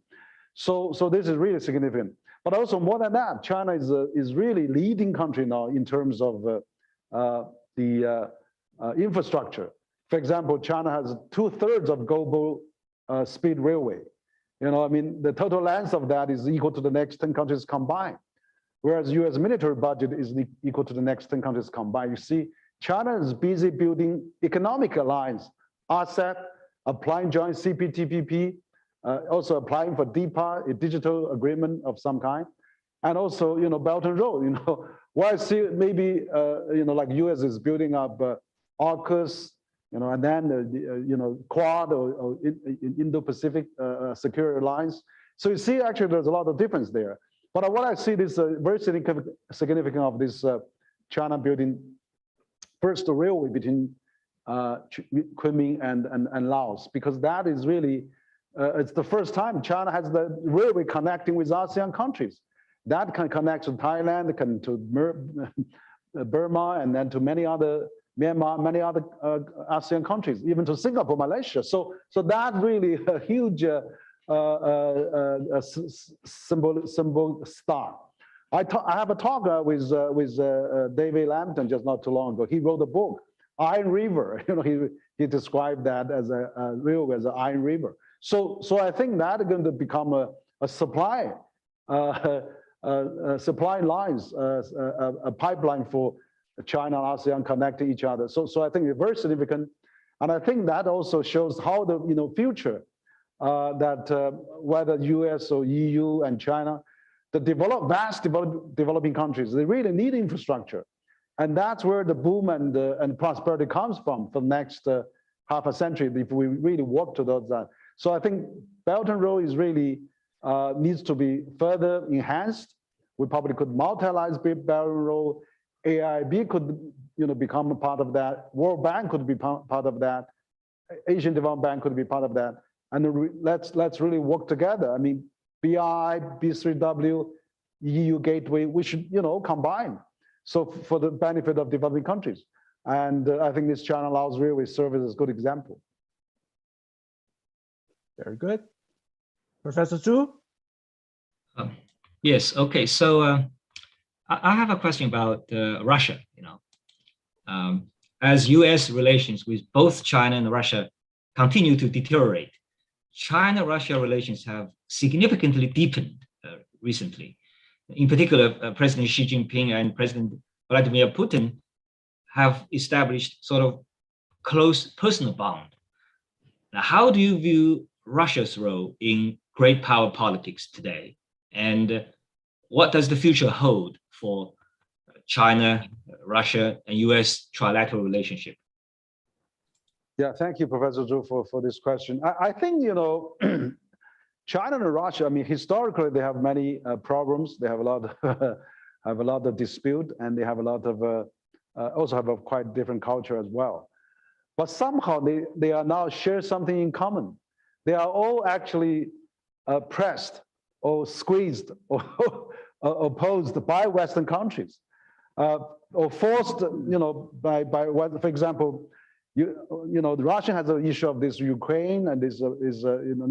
So this is really significant. But also more than that, China is really leading country now in terms of the infrastructure. For example, China has 2/3 of global speed railway. I mean, the total length of that is equal to the next 10 countries combined, whereas U.S. military budget is equal to the next 10 countries combined. You see, China is busy building economic alliance, RCEP, applying joint CPTPP, also applying for DPA, a digital agreement of some kind, and also, Belt and Road. Why I see maybe, like U.S. is building up AUKUS, and then, Quad or Indo-Pacific Security Alliance. So you see, actually, there's a lot of difference there. But what I see is very significant of this China building first the railway between Kunming and Laos, because that is really, it's the first time China has the railway connecting with ASEAN countries. That can connect to Thailand, to Burma, and then to Myanmar, many other ASEAN countries, even to Singapore, Malaysia. So that really a huge symbol start. I have a talk with David Lambton just not too long ago. He wrote a book, Iron River. He described that as a railway, as an Iron River. So I think that is going to become a supply lines, a pipeline for China and ASEAN connecting each other. So I think it's very significant, and I think that also shows how the future that whether U.S. or EU and China, the developing countries, they really need infrastructure, and that's where the boom and prosperity comes from for the next half a century if we really work towards that. So I think Belt and Road is really needs to be further enhanced. We probably could multi-license Belt and Road. AIIB could become a part of that. World Bank could be part of that. Asian Development Bank could be part of that. And let's really work together. I mean, BI, B3W, EU Gateway, we should combine. So for the benefit of developing countries. And I think this China Laos Railway Service is a good example. Very good. Professor Zhu? Yes, okay. So I have a question about Russia. As U.S. relations with both China and Russia continue to deteriorate, China-Russia relations have significantly deepened recently. In particular, President Xi Jinping and President Vladimir Putin have established sort of close personal bond. Now, how do you view Russia's role in great power politics today? And what does the future hold for China, Russia, and U.S. trilateral relationship? Yeah, thank you, Professor Zhu, for this question. I think, China and Russia, I mean, historically, they have many problems. They have a lot of dispute, and they have a lot of, also have a quite different culture as well. But somehow they are now share something in common. They are all actually pressed or squeezed or opposed by Western countries, or forced, by for example, the Russia has an issue of this Ukraine and this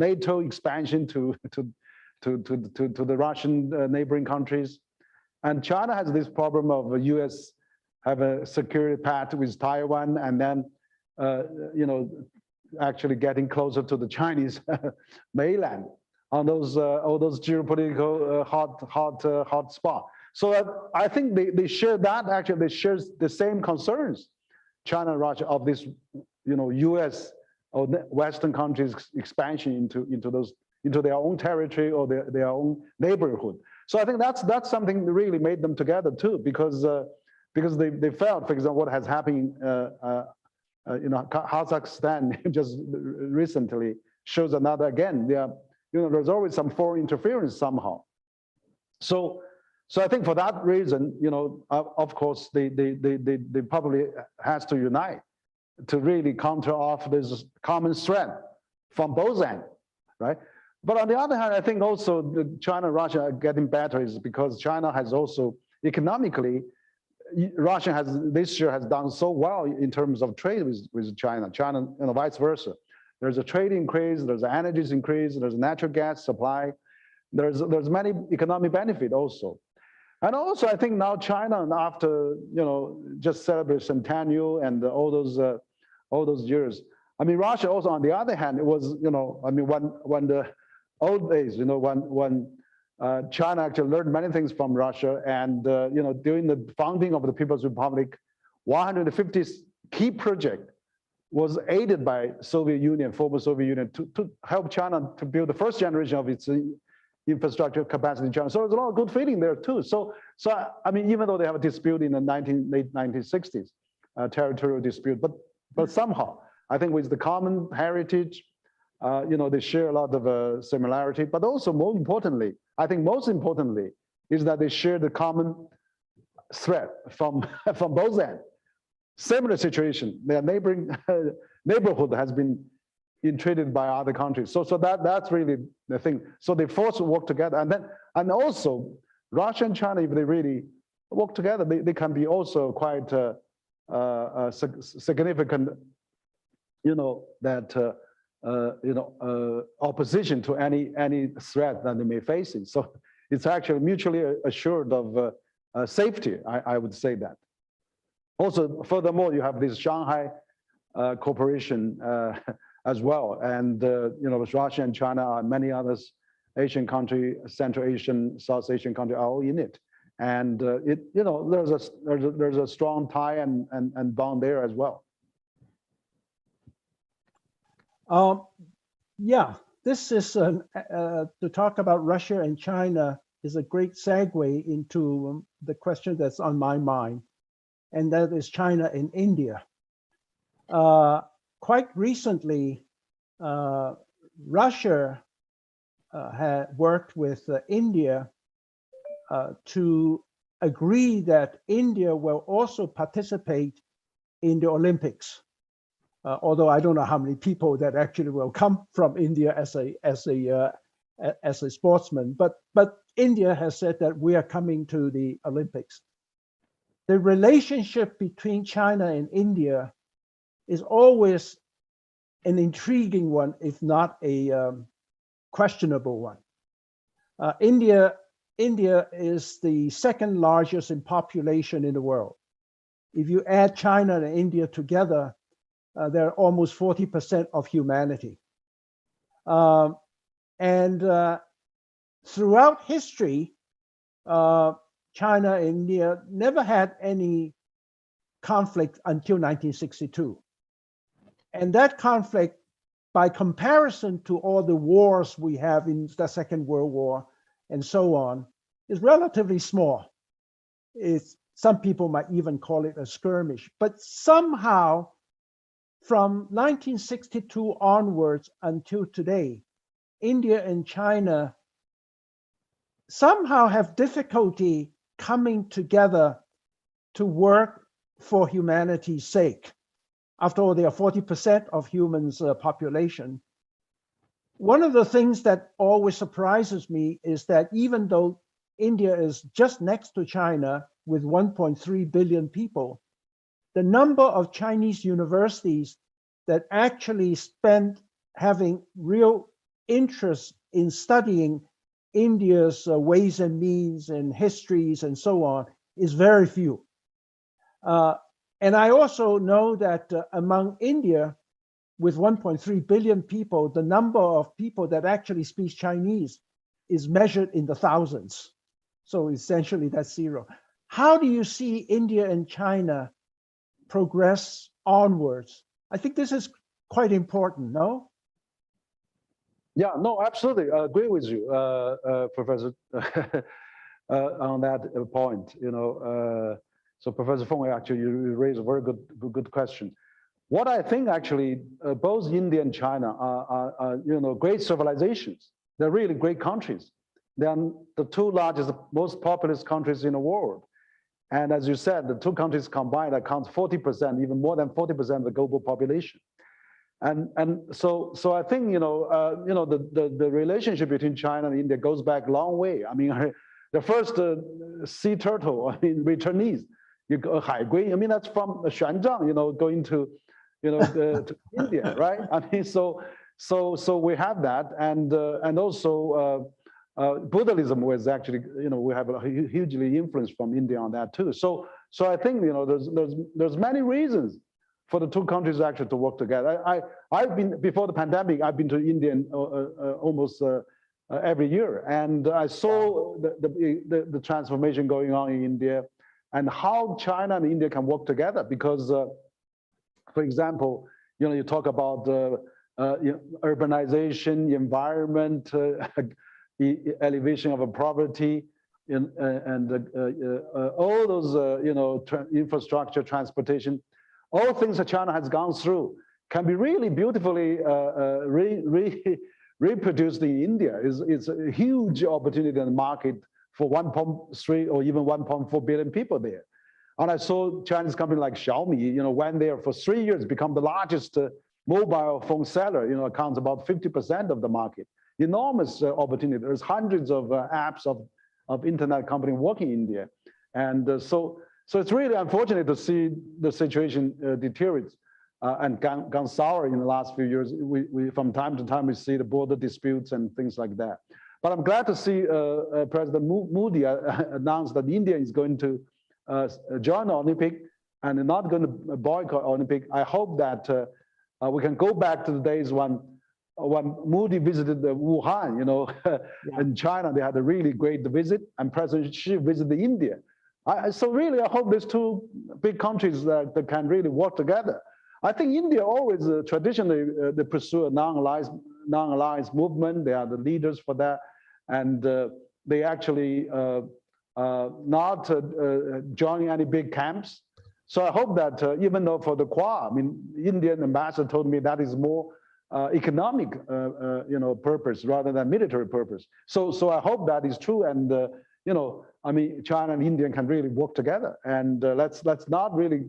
NATO expansion to the Russian neighboring countries, and China has this problem of the U.S. have a security pact with Taiwan, and then actually getting closer to the Chinese mainland on those all those geopolitical hot spot. So I think they share that. Actually, they share the same concerns, China and Russia, of this U.S. or Western countries expansion into their own territory or their own neighborhood. So I think that's something that really made them together too, because they felt, for example, what has happened, Kazakhstan just recently shows another again. There's always some foreign interference somehow. So I think for that reason, of course, they probably has to unite to really counter off this common threat from both ends, right? But on the other hand, I think also China and Russia are getting better is because China has also economically, Russia has this year has done so well in terms of trade with China, vice versa. There's a trade increase, there's an energy increase, there's a natural gas supply, there's many economic benefit also. And also, I think now China, after just celebrate centennial and all those years. I mean, Russia also, on the other hand, it was when the old days, when China actually learned many things from Russia, and during the founding of the People's Republic, 150 key project was aided by Soviet Union, former Soviet Union, to help China to build the first generation of its infrastructure capacity in China. So there's a lot of good feeling there too. So I mean, even though they have a dispute in the late 1960s, territorial dispute, but somehow I think with the common heritage, they share a lot of similarity. But also, more importantly, I think most importantly is that they share the common threat from both ends. Similar situation, their neighborhood has been entreated by other countries. So that's really the thing. So they forced to work together, and also Russia and China, if they really work together, they can be also quite significant. Opposition to any threat that they may face. So it's actually mutually assured of safety. I would say that. Also, furthermore, you have this Shanghai cooperation as well, and Russia and China and many others, Asian country, Central Asian, South Asian country are all in it, and there's a strong tie and bond there as well. Yeah, this is to talk about Russia and China is a great segue into the question that's on my mind, and that is China and India. Quite recently, Russia had worked with India to agree that India will also participate in the Olympics. Although I don't know how many people that actually will come from India as a sportsman, but India has said that we are coming to the Olympics. The relationship between China and India is always an intriguing one, if not a questionable one. India is the second largest in population in the world. If you add China and India together, they're almost 40% of humanity. And throughout history, China and India never had any conflict until 1962. And that conflict, by comparison to all the wars we have in the Second World War and so on, is relatively small. Some people might even call it a skirmish. But somehow, from 1962 onwards until today, India and China somehow have difficulty coming together to work for humanity's sake. After all, they are 40% of humans' population. One of the things that always surprises me is that even though India is just next to China with 1.3 billion people, the number of Chinese universities that actually spend having real interest in studying India's ways and means and histories and so on is very few. And I also know that among India, with 1.3 billion people, the number of people that actually speak Chinese is measured in the thousands. So essentially that's zero. How do you see India and China progress onwards? I think this is quite important, no? Yeah, no, absolutely. I agree with you, Professor, on that point. So Professor Feng, actually, you raised a very good question. What I think actually, both India and China are great civilizations. They're really great countries. They're the two largest, most populous countries in the world. And as you said, the two countries combined account 40%, even more than 40% of the global population. And so I think the relationship between China and India goes back a long way. I mean, the first sea turtle, I mean, returnees, you go Haigui. I mean, that's from Xinjiang, going to to India, right? I mean, so we have that, and also Buddhism was actually, we have a hugely influence from India on that too. So I think there's many reasons for the two countries actually to work together. I've been, before the pandemic, I've been to India almost every year, and I saw the transformation going on in India, and how China and India can work together. Because, for example, you talk about urbanization, environment, elevation of poverty, and all those infrastructure, transportation. All things that China has gone through can be really beautifully reproduced in India. It's a huge opportunity in the market for 1.3 or even 1.4 billion people there. And I saw Chinese company like Xiaomi, went there for 3 years, become the largest mobile phone seller, accounts about 50% of the market. Enormous opportunity. There's hundreds of apps of internet company working in India. And so it's really unfortunate to see the situation deteriorate and gone sour in the last few years. We from time to time, we see the border disputes and things like that. But I'm glad to see President Modi announce that India is going to join the Olympic and not going to boycott Olympic. I hope that we can go back to the days when Modi visited Wuhan, in China. They had a really great visit, and President Xi visited India. So really, I hope these two big countries that can really work together. I think India always traditionally they pursue a non-alliance movement. They are the leaders for that, and they actually not joining any big camps. So I hope that even though for the Quad, I mean, Indian ambassador told me that is more economic, purpose rather than military purpose. So I hope that is true, and I mean, China and India can really work together, and let's not really,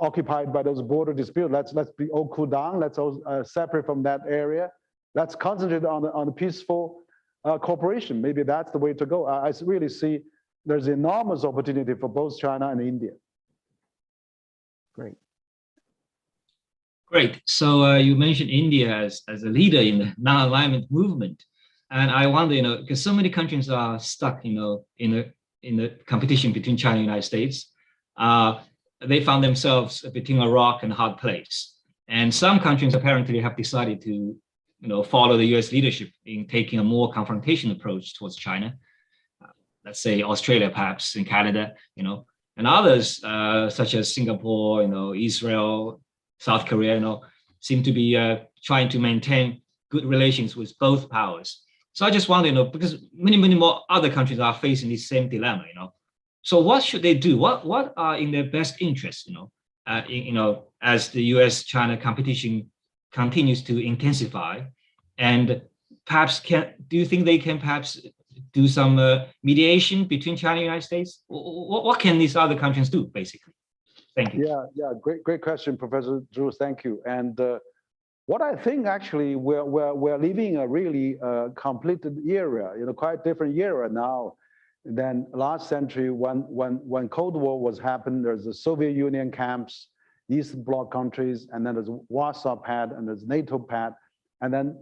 occupied by those border disputes. Let's be all cool down. Let's all separate from that area. Let's concentrate on the peaceful cooperation. Maybe that's the way to go. I really see there's enormous opportunity for both China and India. Great. Great. So you mentioned India as a leader in the non-alignment movement, and I wonder, because so many countries are stuck, in the competition between China and the United States, they found themselves between a rock and a hard place. And some countries apparently have decided to, follow the U.S. leadership in taking a more confrontation approach towards China. Let's say Australia, perhaps, in Canada, and others such as Singapore, Israel, South Korea, seem to be trying to maintain good relations with both powers. So I just wonder, because many more other countries are facing this same dilemma, So what should they do? What are in their best interests, as the U.S.-China competition continues to intensify, and perhaps do you think they can perhaps do some mediation between China and the United States? What can these other countries do, basically? Thank you. Yeah, great question, Professor Drew. Thank you. And what I think actually we're living a really completed era, quite different era now than last century when Cold War was happening. There's the Soviet Union camps, East Bloc countries, and then there's Warsaw Pact, and there's NATO Pact, and then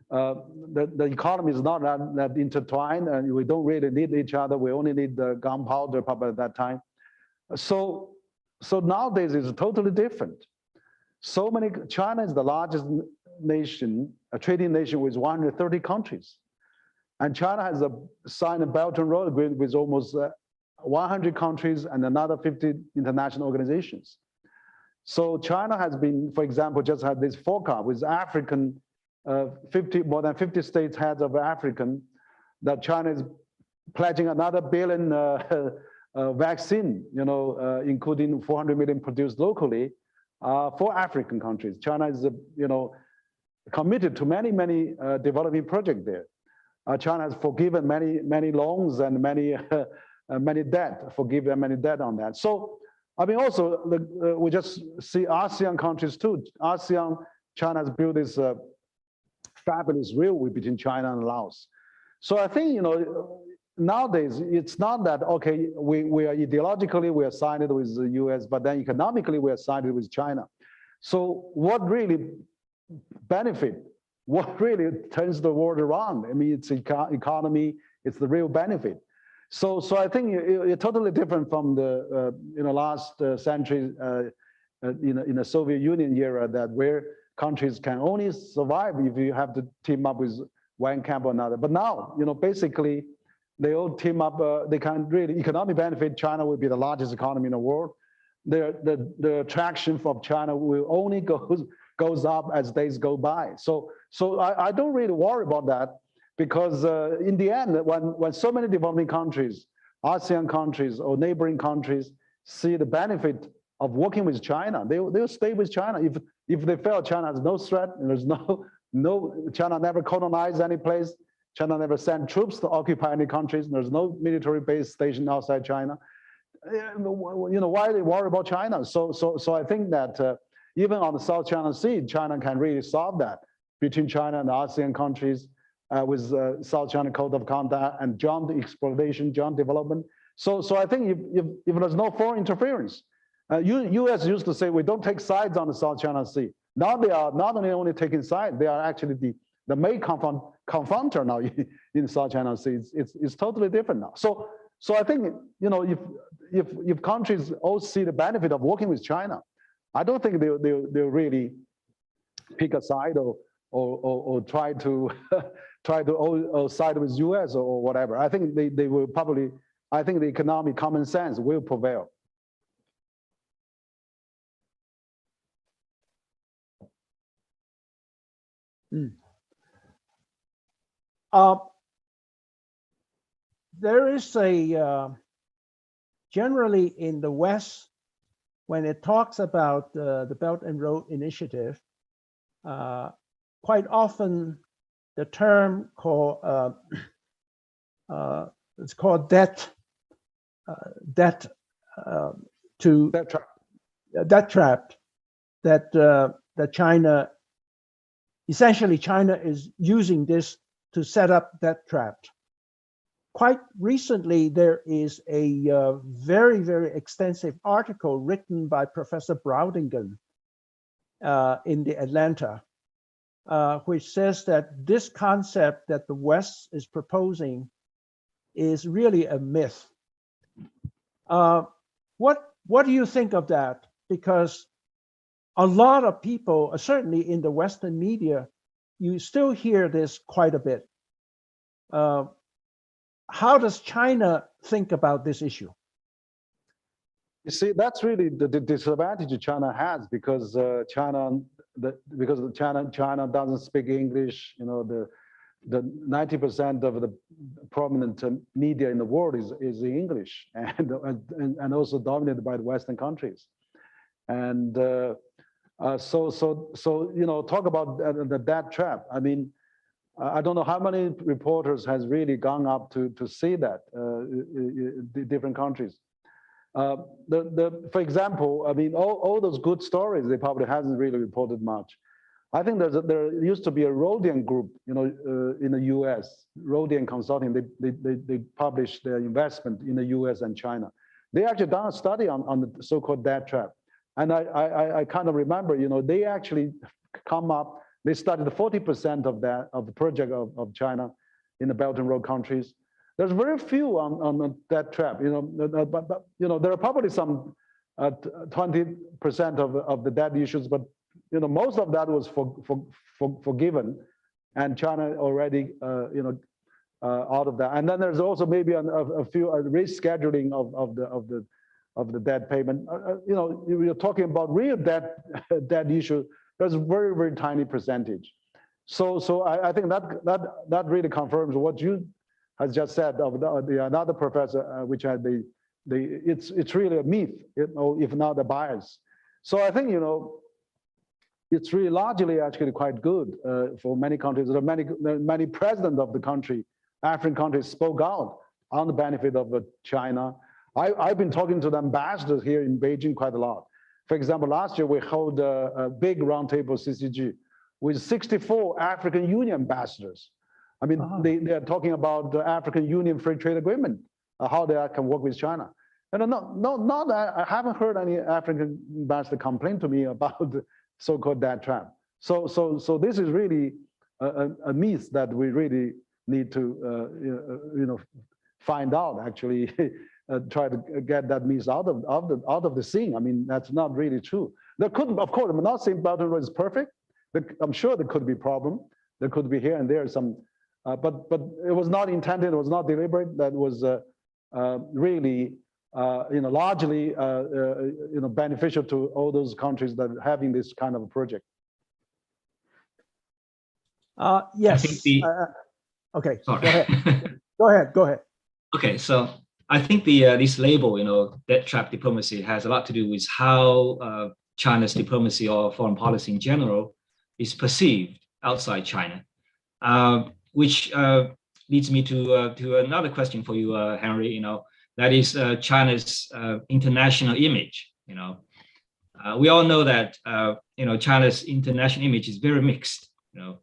the economy is not that intertwined, and we don't really need each other. We only need the gunpowder probably at that time. So nowadays it's totally different. China is the largest nation, a trading nation with 130 countries. And China has signed a Belt and Road Agreement with almost 100 countries and another 50 international organizations. So China has been, for example, just had this forecast with African, more than 50 states heads of African, that China is pledging another billion vaccine, including 400 million produced locally for African countries. China is, committed to many developing projects there. China has forgiven many loans and many debt, forgiven many debt on that. So, I mean, also we just see ASEAN countries too. ASEAN, China has built this fabulous railway between China and Laos. So I think, nowadays it's not that, okay, we are ideologically, we are sided with the US, but then economically we are sided with China. So what really benefit, what really turns the world around? I mean, it's economy, it's the real benefit. So I think it's totally different from the last century in the Soviet Union era, that where countries can only survive if you have to team up with one camp or another. But now, basically they all team up. They can really economic benefit. China will be the largest economy in the world. The attraction from China will only goes up as days go by. So I don't really worry about that, because in the end, when so many developing countries, ASEAN countries or neighboring countries see the benefit of working with China, they'll stay with China. If they feel China has no threat, and there's no China never colonized any place, China never sent troops to occupy any countries, there's no military base station outside China, why they worry about China? So I think that even on the South China Sea, China can really solve that between China and the ASEAN countries with South China Code of Conduct and joint exploration, joint development. So I think if there's no foreign interference, US used to say we don't take sides on the South China Sea. Now they are not only taking sides, they are actually the main confronter now in South China Sea. It's totally different now. So I think if countries all see the benefit of working with China, I don't think they'll really pick a side or try to side with US or whatever. I think they will probably. I think the economic common sense will prevail. There is a generally in the West, when it talks about the Belt and Road Initiative, quite often the term it's called debt trap, that China, essentially China is using this to set up that trap. Quite recently, there is a very, very extensive article written by Professor Braudingen in the Atlanta, which says that this concept that the West is proposing is really a myth. What do you think of that? Because a lot of people, certainly in the Western media, you still hear this quite a bit. How does China think about this issue? You see, that's really the disadvantage China has, because China doesn't speak English. The 90% of the prominent media in the world is in English, and also dominated by the Western countries. And so talk about the debt trap. I mean, I don't know how many reporters has really gone up to see that the different countries. For example, I mean, all those good stories, they probably hasn't really reported much. I think there used to be a Rodian group, in the U.S., Rodian Consulting. They published their investment in the U.S. and China. They actually done a study on the so-called debt trap, and I kind of remember, they actually come up. They studied 40% of the project of China in the Belt and Road countries. There's very few on that trap, but there are probably some 20% of the debt issues, but most of that was forgiven, and China already out of that. And then there's also maybe a few rescheduling of of the debt payment. You know, you're talking about real debt issue. That's a very, very tiny percentage. So I think that really confirms what you has just said of the another professor, which had it's really a myth, you know, if not a bias. So I think, you know, it's really largely actually quite good for many countries. There are many presidents of the country, African countries, spoke out on the benefit of China. I've been talking to the ambassadors here in Beijing quite a lot. For example, last year we held a big roundtable CCG with 64 African Union ambassadors. I mean, they are talking about the African Union Free Trade Agreement, how they can work with China. And not I haven't heard any African ambassador complain to me about the so-called debt trap. So this is really a myth that we really need to you know, find out, actually. Try to get that myth out of the scene. I mean, that's not really true. There could, of course, I'm not saying Belt and Road is perfect. I'm sure there could be problem. There could be here and there some, but it was not intended. It was not deliberate. That was really, you know, largely, you know, beneficial to all those countries that are having this kind of a project. Yes. I think okay. Sorry. Go ahead. Okay, so I think this label, you know, debt trap diplomacy, has a lot to do with how China's diplomacy or foreign policy in general is perceived outside China, which leads me to another question for you, Henry. You know, that is China's international image. You know, we all know that you know, China's international image is very mixed. You know,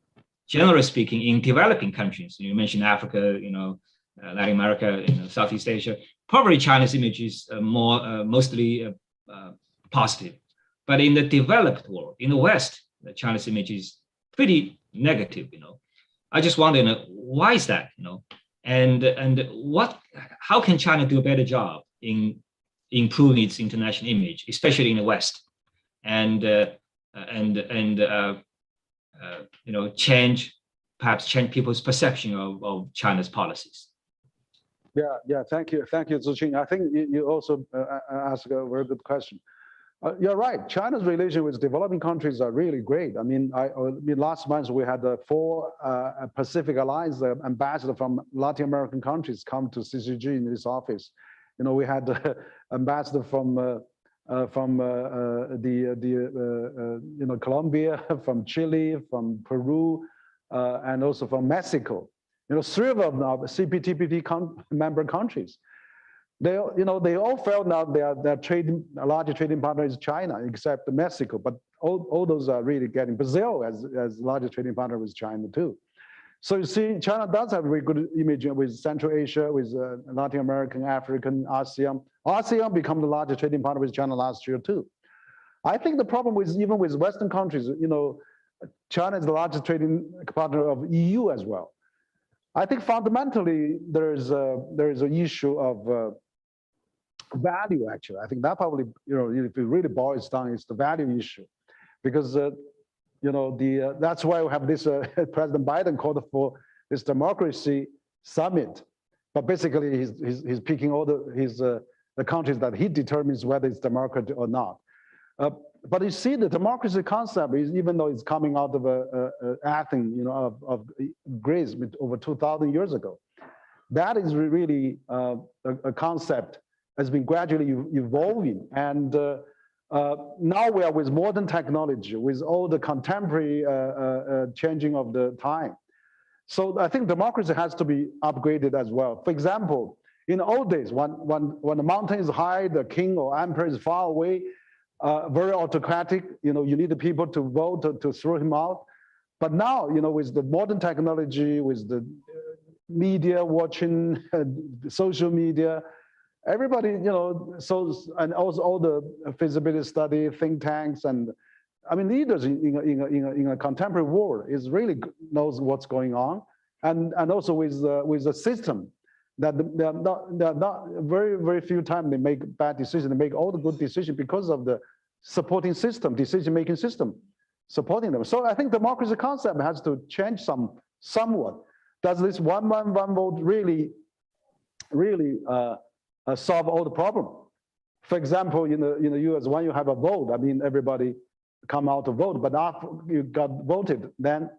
generally speaking, in developing countries, you mentioned Africa, you know, Latin America, you know, Southeast Asia, probably China's image is mostly positive. But in the developed world, in the West, China's image is pretty negative. You know, I just wonder, you know, why is that? You know, and how can China do a better job in improving its international image, especially in the West, and you know, perhaps change people's perception of China's policies? Yeah. Thank you, Ziqing. I think you also asked a very good question. You're right. China's relation with developing countries are really great. I mean, last month we had 4 Pacific Alliance ambassadors from Latin American countries come to CCG in this office. You know, we had ambassador from you know, Colombia, from Chile, from Peru, and also from Mexico. You know, 3 of them are CPTPP member countries. They all felt now their larger trading partner is China, except Mexico. But all those are really getting Brazil as larger trading partner with China too. So you see, China does have a very good image with Central Asia, with Latin American, African, ASEAN. ASEAN became the largest trading partner with China last year too. I think the problem with even with Western countries, you know, China is the largest trading partner of EU as well. I think fundamentally there is an issue of value. Actually, I think that probably, you know, if it really boils down, it's the value issue, because you know, that's why we have this President Biden called for this democracy summit, but basically he's picking all the countries that he determines whether it's democratic or not. But you see, the democracy concept is, even though it's coming out of Athens, you know, of Greece over 2,000 years ago, that is really a concept has been gradually evolving. And now we are with modern technology, with all the contemporary changing of the time. So I think democracy has to be upgraded as well. For example, in the old days, when the mountain is high, the king or emperor is far away, very autocratic, you know, you need the people to vote to throw him out. But now, you know, with the modern technology, with the media watching, social media, everybody, you know, so, and also all the feasibility study, think tanks, and I mean, leaders in a contemporary world is really knows what's going on, and also with a system that they're not very few times they make bad decisions. They make all the good decisions because of the supporting system, decision-making system supporting them. So I think democracy concept has to change somewhat. Does this one vote really solve all the problem? For example, in the US, when you have a vote, I mean, everybody come out to vote, but after you got voted, then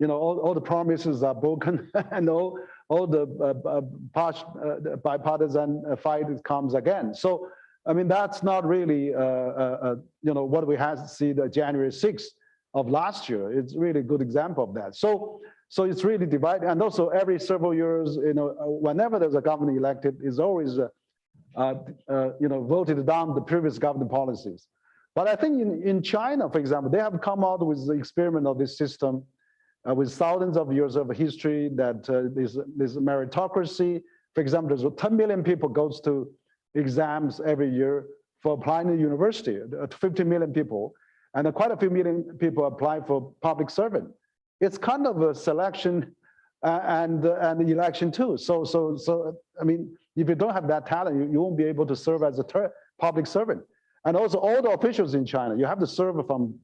all the promises are broken, and all the bipartisan fight comes again. So, I mean, that's not really what we had to see the January 6th of last year. It's really a good example of that. So it's really divided, and also every several years, whenever there's a government elected, is always voted down the previous government policies. But I think in China, for example, they have come out with the experiment of this system with thousands of years of history, that this meritocracy. For example, there's 10 million people goes to exams every year for applying to university, 50 million people, and quite a few million people apply for public servant. It's kind of a selection and election too. So I mean, if you don't have that talent, you won't be able to serve as a public servant. And also all the officials in China, you have to serve from,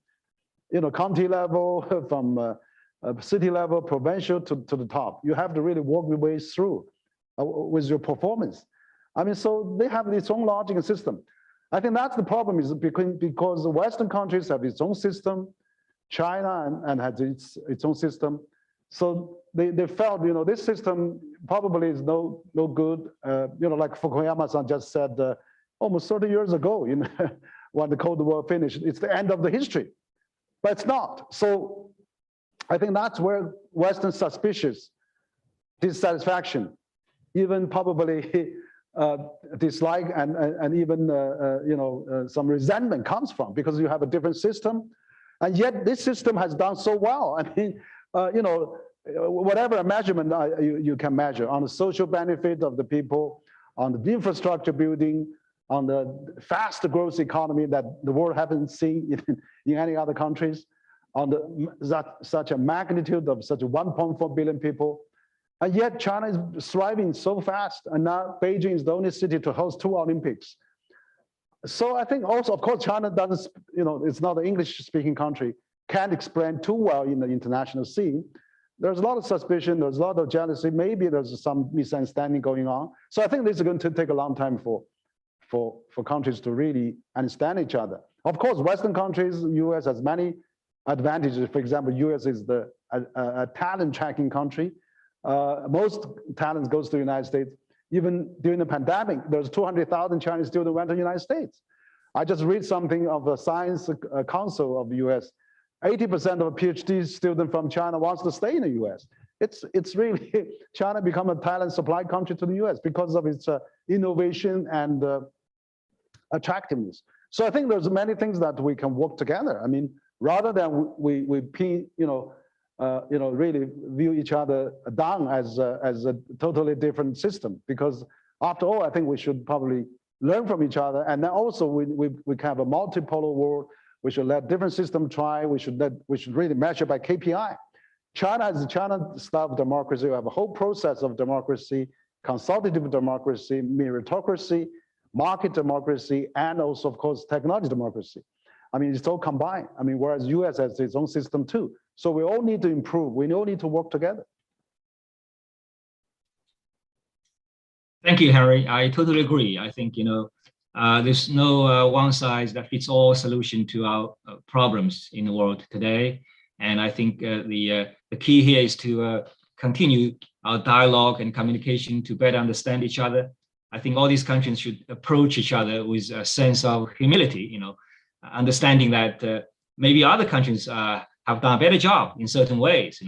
county level, from city level, provincial to the top. You have to really work your way through with your performance. I mean, so they have its own logic and system. I think that's the problem, is because the Western countries have its own system, China and has its own system. So they felt, this system probably is no good. Like Fukuyama-san just said almost 30 years ago, when the Cold War finished, it's the end of the history, but it's not. So I think that's where Western suspicious, dissatisfaction, even probably dislike and even some resentment comes from, because you have a different system, and yet this system has done so well. I mean, whatever measurement you can measure on the social benefit of the people, on the infrastructure building, on the fast growth economy that the world haven't seen in any other countries, on such a magnitude of such 1.4 billion people. And yet China is thriving so fast, and now Beijing is the only city to host 2 Olympics. So I think also, of course, China doesn't, it's not an English-speaking country, can't explain too well in the international scene. There's a lot of suspicion, there's a lot of jealousy, maybe there's some misunderstanding going on. So I think this is going to take a long time for countries to really understand each other. Of course, Western countries, US has many advantages. For example, US is a talent tracking country. Most talents goes to the United States. Even during the pandemic, there's 200,000 Chinese students went to the United States. I just read something of the Science Council of the US. 80% of a PhD student from China wants to stay in the US. It's really, China become a talent supply country to the US because of its innovation and attractiveness. So I think there's many things that we can work together. I mean, rather than we really view each other down as a totally different system, because after all, I think we should probably learn from each other. And then also we can have a multipolar world. We should let different systems try. We should really measure by KPI. China has China style of democracy. We have a whole process of democracy, consultative democracy, meritocracy, market democracy, and also, of course, technology democracy. I mean, it's all combined. I mean, whereas US has its own system too. So we all need to improve. We all need to work together. Thank you, Harry. I totally agree. I think, there's no one size that fits all solution to our problems in the world today. And I think the key here is to continue our dialogue and communication to better understand each other. I think all these countries should approach each other with a sense of humility, understanding that maybe other countries have done a better job in certain ways.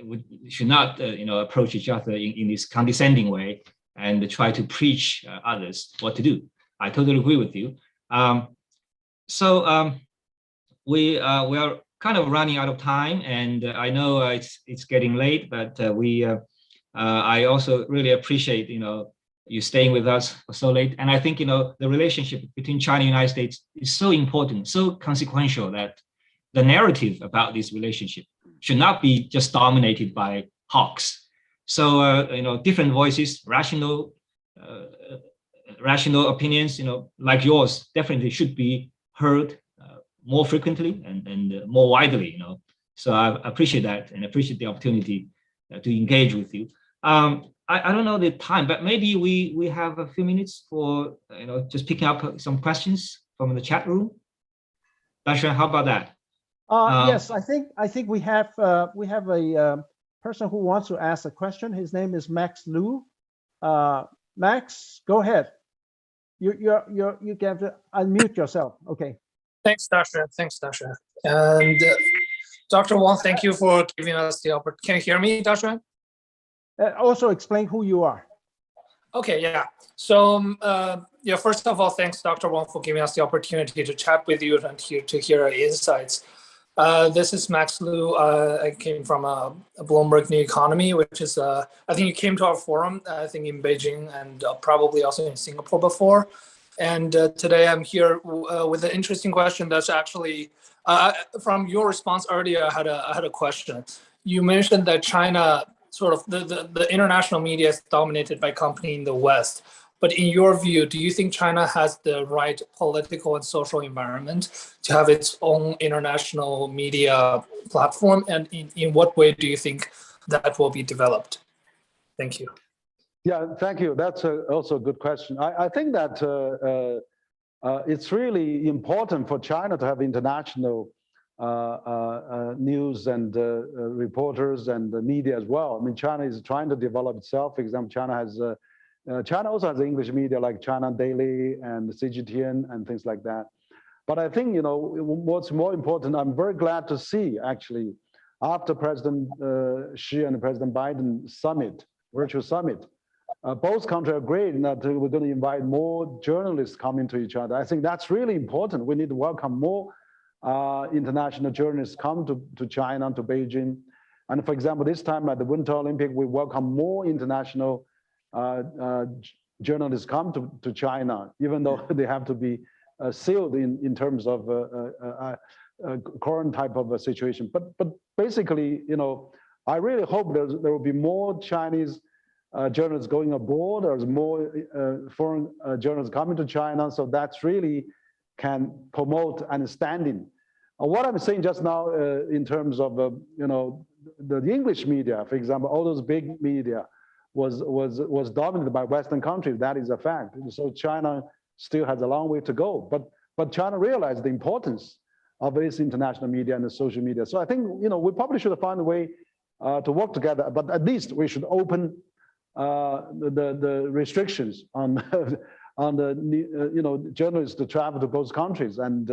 We should not, approach each other in this condescending way and try to preach others what to do. I totally agree with you. We are kind of running out of time, and I know it's getting late, but I also really appreciate you staying with us for so late. And I think the relationship between China and the United States is so important, so consequential, that the narrative about this relationship should not be just dominated by hawks. So different voices, rational opinions, like yours, definitely should be heard more frequently and more widely. So I appreciate that and appreciate the opportunity to engage with you. I don't know the time, but maybe we have a few minutes for just picking up some questions from the chat room. Dasha, how about that? Yes, I think we have a person who wants to ask a question. His name is Max Liu. Max, go ahead. You have to unmute yourself. Okay. Thanks, Dasha. Thanks, Dasha. And Dr. Wang, thank you for giving us the opportunity. Can you hear me, Dasha? Also explain who you are. Okay, yeah. So, yeah, first of all, thanks, Dr. Wang, for giving us the opportunity to chat with you and to hear our insights. This is Max Liu. I came from a Bloomberg New Economy, which is, I think you came to our forum, I think in Beijing and probably also in Singapore before. And today I'm here with an interesting question that's actually, from your response earlier, I had a question. You mentioned that China, sort of the international media is dominated by companies in the West. But in your view, do you think China has the right political and social environment to have its own international media platform? And in what way do you think that will be developed? Thank you. Yeah, thank you. That's also a good question. I think that it's really important for China to have international news and reporters and the media as well. I mean, China is trying to develop itself. For example, China also has English media like China Daily and CGTN and things like that. But I think, what's more important, I'm very glad to see actually, after President Xi and President Biden summit, virtual summit, both countries agreed that we're going to invite more journalists coming to each other. I think that's really important. We need to welcome more international journalists come to China, to Beijing. And for example, this time at the Winter Olympic, we welcome more international journalists come to China, even though they have to be sealed in terms of current type of a situation. But basically, I really hope there will be more Chinese journalists going abroad. There's more foreign journalists coming to China, so that's really can promote understanding. What I'm saying just now in terms of the English media, for example, all those big media was dominated by Western countries. That is a fact. So China still has a long way to go. But China realized the importance of its international media and the social media. So I think we probably should find a way to work together. But at least we should open the restrictions on the journalists to travel to both countries and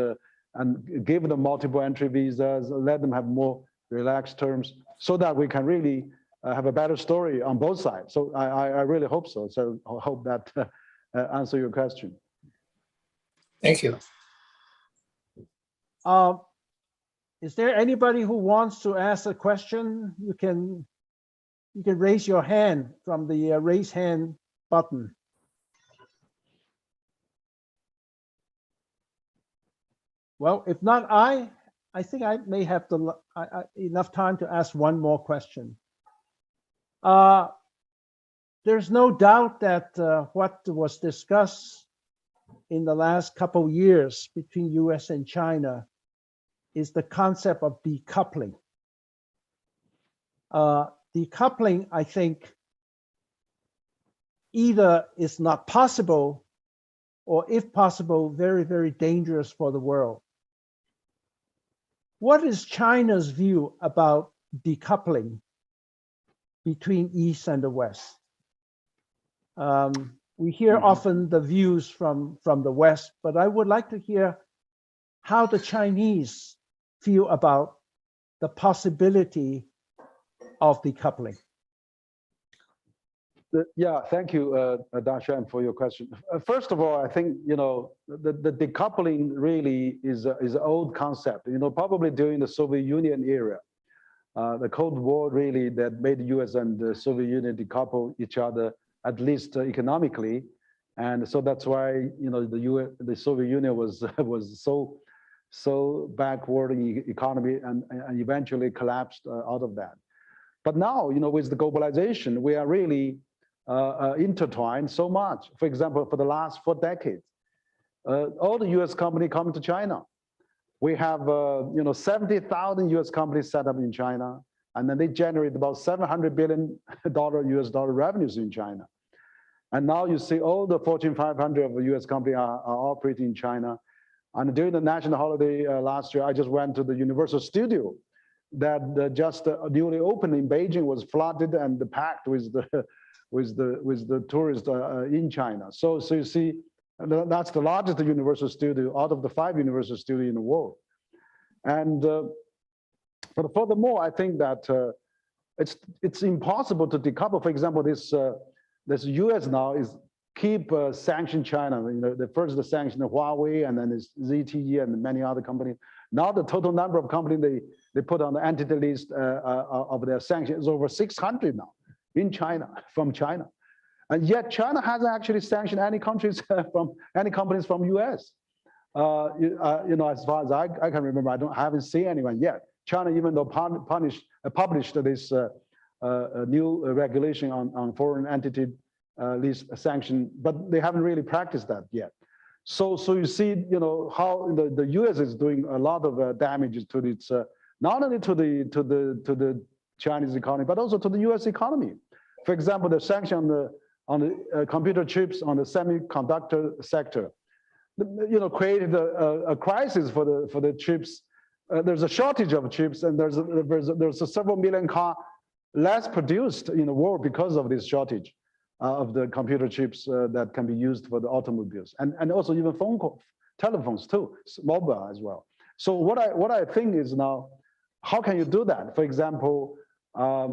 give them multiple entry visas, let them have more relaxed terms, so that we can really have a better story on both sides. So I really hope so. So I hope that answer your question. Thank you. Is there anybody who wants to ask a question? You can raise your hand from the raise hand button. Well, if not, I think I may have enough time to ask one more question. There's no doubt that what was discussed in the last couple of years between US and China is the concept of decoupling. Decoupling, I think, either is not possible or, if possible, very, very dangerous for the world. What is China's view about decoupling between East and the West? We hear often the views from the West, but I would like to hear how the Chinese feel about the possibility of decoupling. Yeah, thank you, Dashan, for your question. First of all, I think the decoupling really is an old concept. Probably during the Soviet Union era, the Cold War really that made the U.S. and the Soviet Union decouple each other, at least economically, and so that's why the Soviet Union was so backward in economy and eventually collapsed out of that. But now, with the globalization, we are really intertwined so much. For example, for the last 4 decades, all the U.S. companies come to China. We have 70,000 U.S. companies set up in China. and then they generate about $700 billion US dollar revenues in China. And now you see all the Fortune 500 of the US company are operating in China. And during the national holiday last year, I just went to the Universal Studio that just newly opened in Beijing, was flooded and packed with the tourists in China. So you see, that's the largest Universal Studio out of the 5 Universal Studios in the world. And but furthermore, I think that it's impossible to decouple. For example, this US now is keep sanction China. You know, the sanction Huawei, and then there's ZTE and many other companies. Now the total number of companies they put on the entity list of their sanctions is over 600 now in China, from China. And yet China hasn't actually sanctioned any countries from any companies from US. You know, as far as I can remember, I haven't seen anyone yet. China, even though published this new regulation on foreign entity list sanction, but they haven't really practiced that yet. So you see, you know, how the US is doing a lot of damage to its not only to the Chinese economy, but also to the US economy. For example, the sanction on the computer chips, on the semiconductor sector, you know, created a crisis for the chips. There's a shortage of chips, and there's a several million cars less produced in the world because of this shortage of the computer chips that can be used for the automobiles, and also even telephones too, mobile as well. So what I think is now, how can you do that? For example, I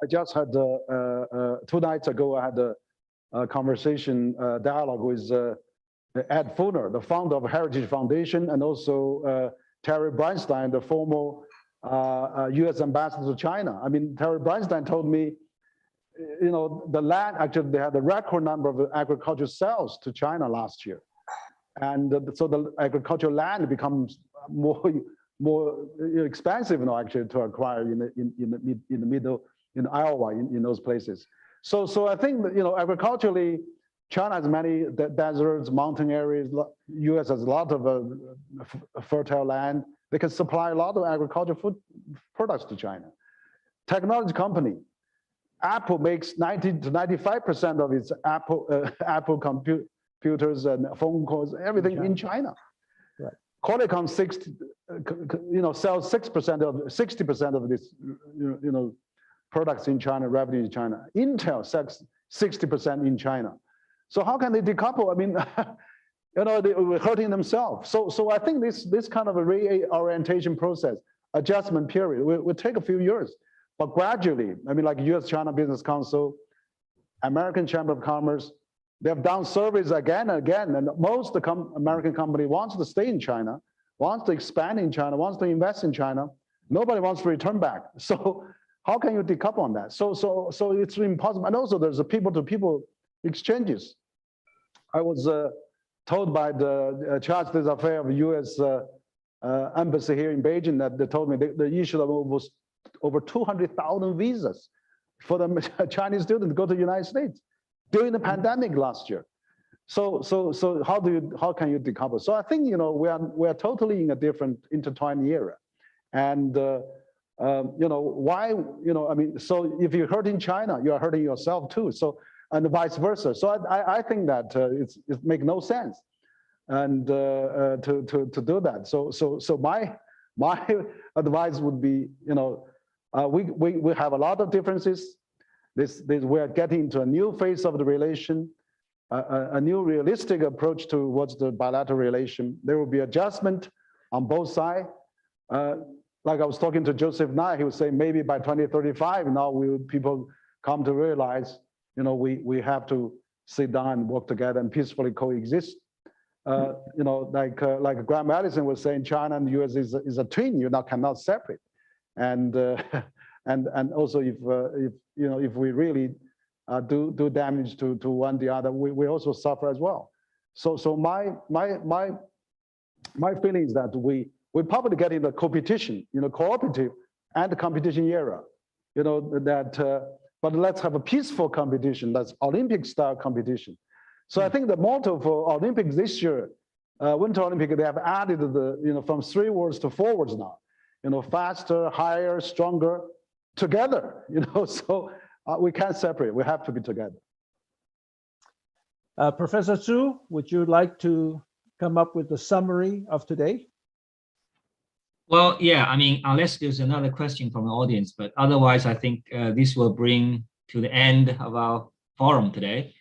just had 2 nights ago, I had a conversation, dialogue with Ed Fuller, the founder of Heritage Foundation, and also Terry Bernstein, the former US ambassador to China. I mean, Terry Bernstein told me, you know, the land, actually they had a record number of agricultural sales to China last year. And so the agricultural land becomes more expensive now actually to acquire in the middle, in Iowa, in those places. So I think that, you know, agriculturally, China has many deserts, mountain areas. US has a lot of fertile land. They can supply a lot of agricultural food products to China. Technology company, Apple makes 90 to 95% of its Apple computers and phone calls, everything in China. Right. Qualcomm sells 60% of this products in China, revenue in China. Intel sells 60% in China. So how can they decouple? I mean, you know, they were hurting themselves. So I think this kind of a reorientation process, adjustment period, will take a few years. But gradually, I mean, like US-China Business Council, American Chamber of Commerce, they have done surveys again and again, and most American company wants to stay in China, wants to expand in China, wants to invest in China. Nobody wants to return back. So how can you decouple on that? So it's impossible. And also there's a people-to-people exchanges. I was told by the charge d'affaires of US embassy here in Beijing that they told me they issued over 200,000 visas for the Chinese students to go to the United States during the pandemic last year. So how can you decouple? So I think, you know, we are totally in a different intertwined era, and you know, why, you know, I mean, so if you're hurting China, you are hurting yourself too. So, and vice versa. So I think that it makes no sense, and to do that. So my advice would be, you know, we have a lot of differences. We are getting into a new phase of the relation, a new realistic approach towards the bilateral relation. There will be adjustment on both sides. Like I was talking to Joseph Nye, he was saying maybe by 2035 now people come to realize, you know, we have to sit down and work together and peacefully coexist. You know, like Graham Allison was saying, China and the US is a twin. You now cannot separate. And also if you know, if we really do damage to one the other, we also suffer as well. So my feeling is that we probably get in the competition, you know, cooperative and competition era, you know, that but let's have a peaceful competition. That's Olympic style competition. So I think the motto for Olympics this year, Winter Olympic, they have added from 3 words to 4 words now. faster, higher, stronger together, so we can't separate. We have to be together. Professor Zhu, would you like to come up with the summary of today? Well, yeah, I mean, unless there's another question from the audience, but otherwise, I think this will bring to the end of our forum today.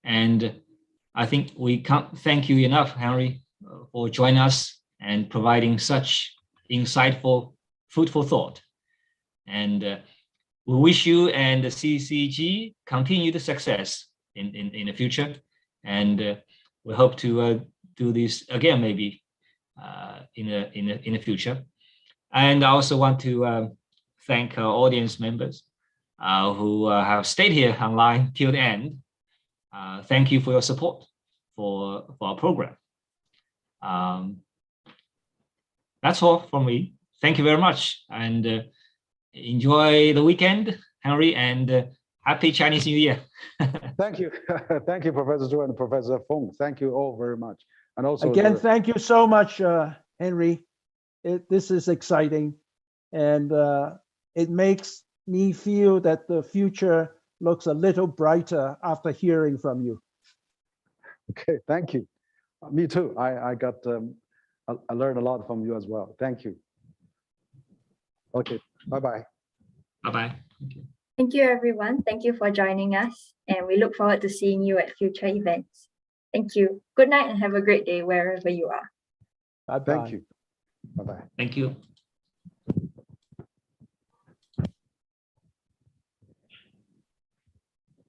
And I think we can't thank you enough, Henry, for joining us and providing such insightful, fruitful thought. And we wish you and the CCG continued success in the future. And we hope to do this again, maybe in the future. And I also want to thank our audience members who have stayed here online till the end. Thank you for your support for our program. That's all from me. Thank you very much, and enjoy the weekend, Henry, and happy Chinese New Year. Thank you. Thank you, Professor Zhu and Professor Fong. Thank you all very much. And also again, thank you so much, Henry. This is exciting, and it makes me feel that the future looks a little brighter after hearing from you. Okay, thank you. Me too. I learned a lot from you as well. Thank you. Okay, bye-bye. Bye-bye. Thank you. Thank you, everyone. Thank you for joining us, and we look forward to seeing you at future events. Thank you. Good night and have a great day wherever you are. Bye-bye. Thank you. Bye-bye. Thank you.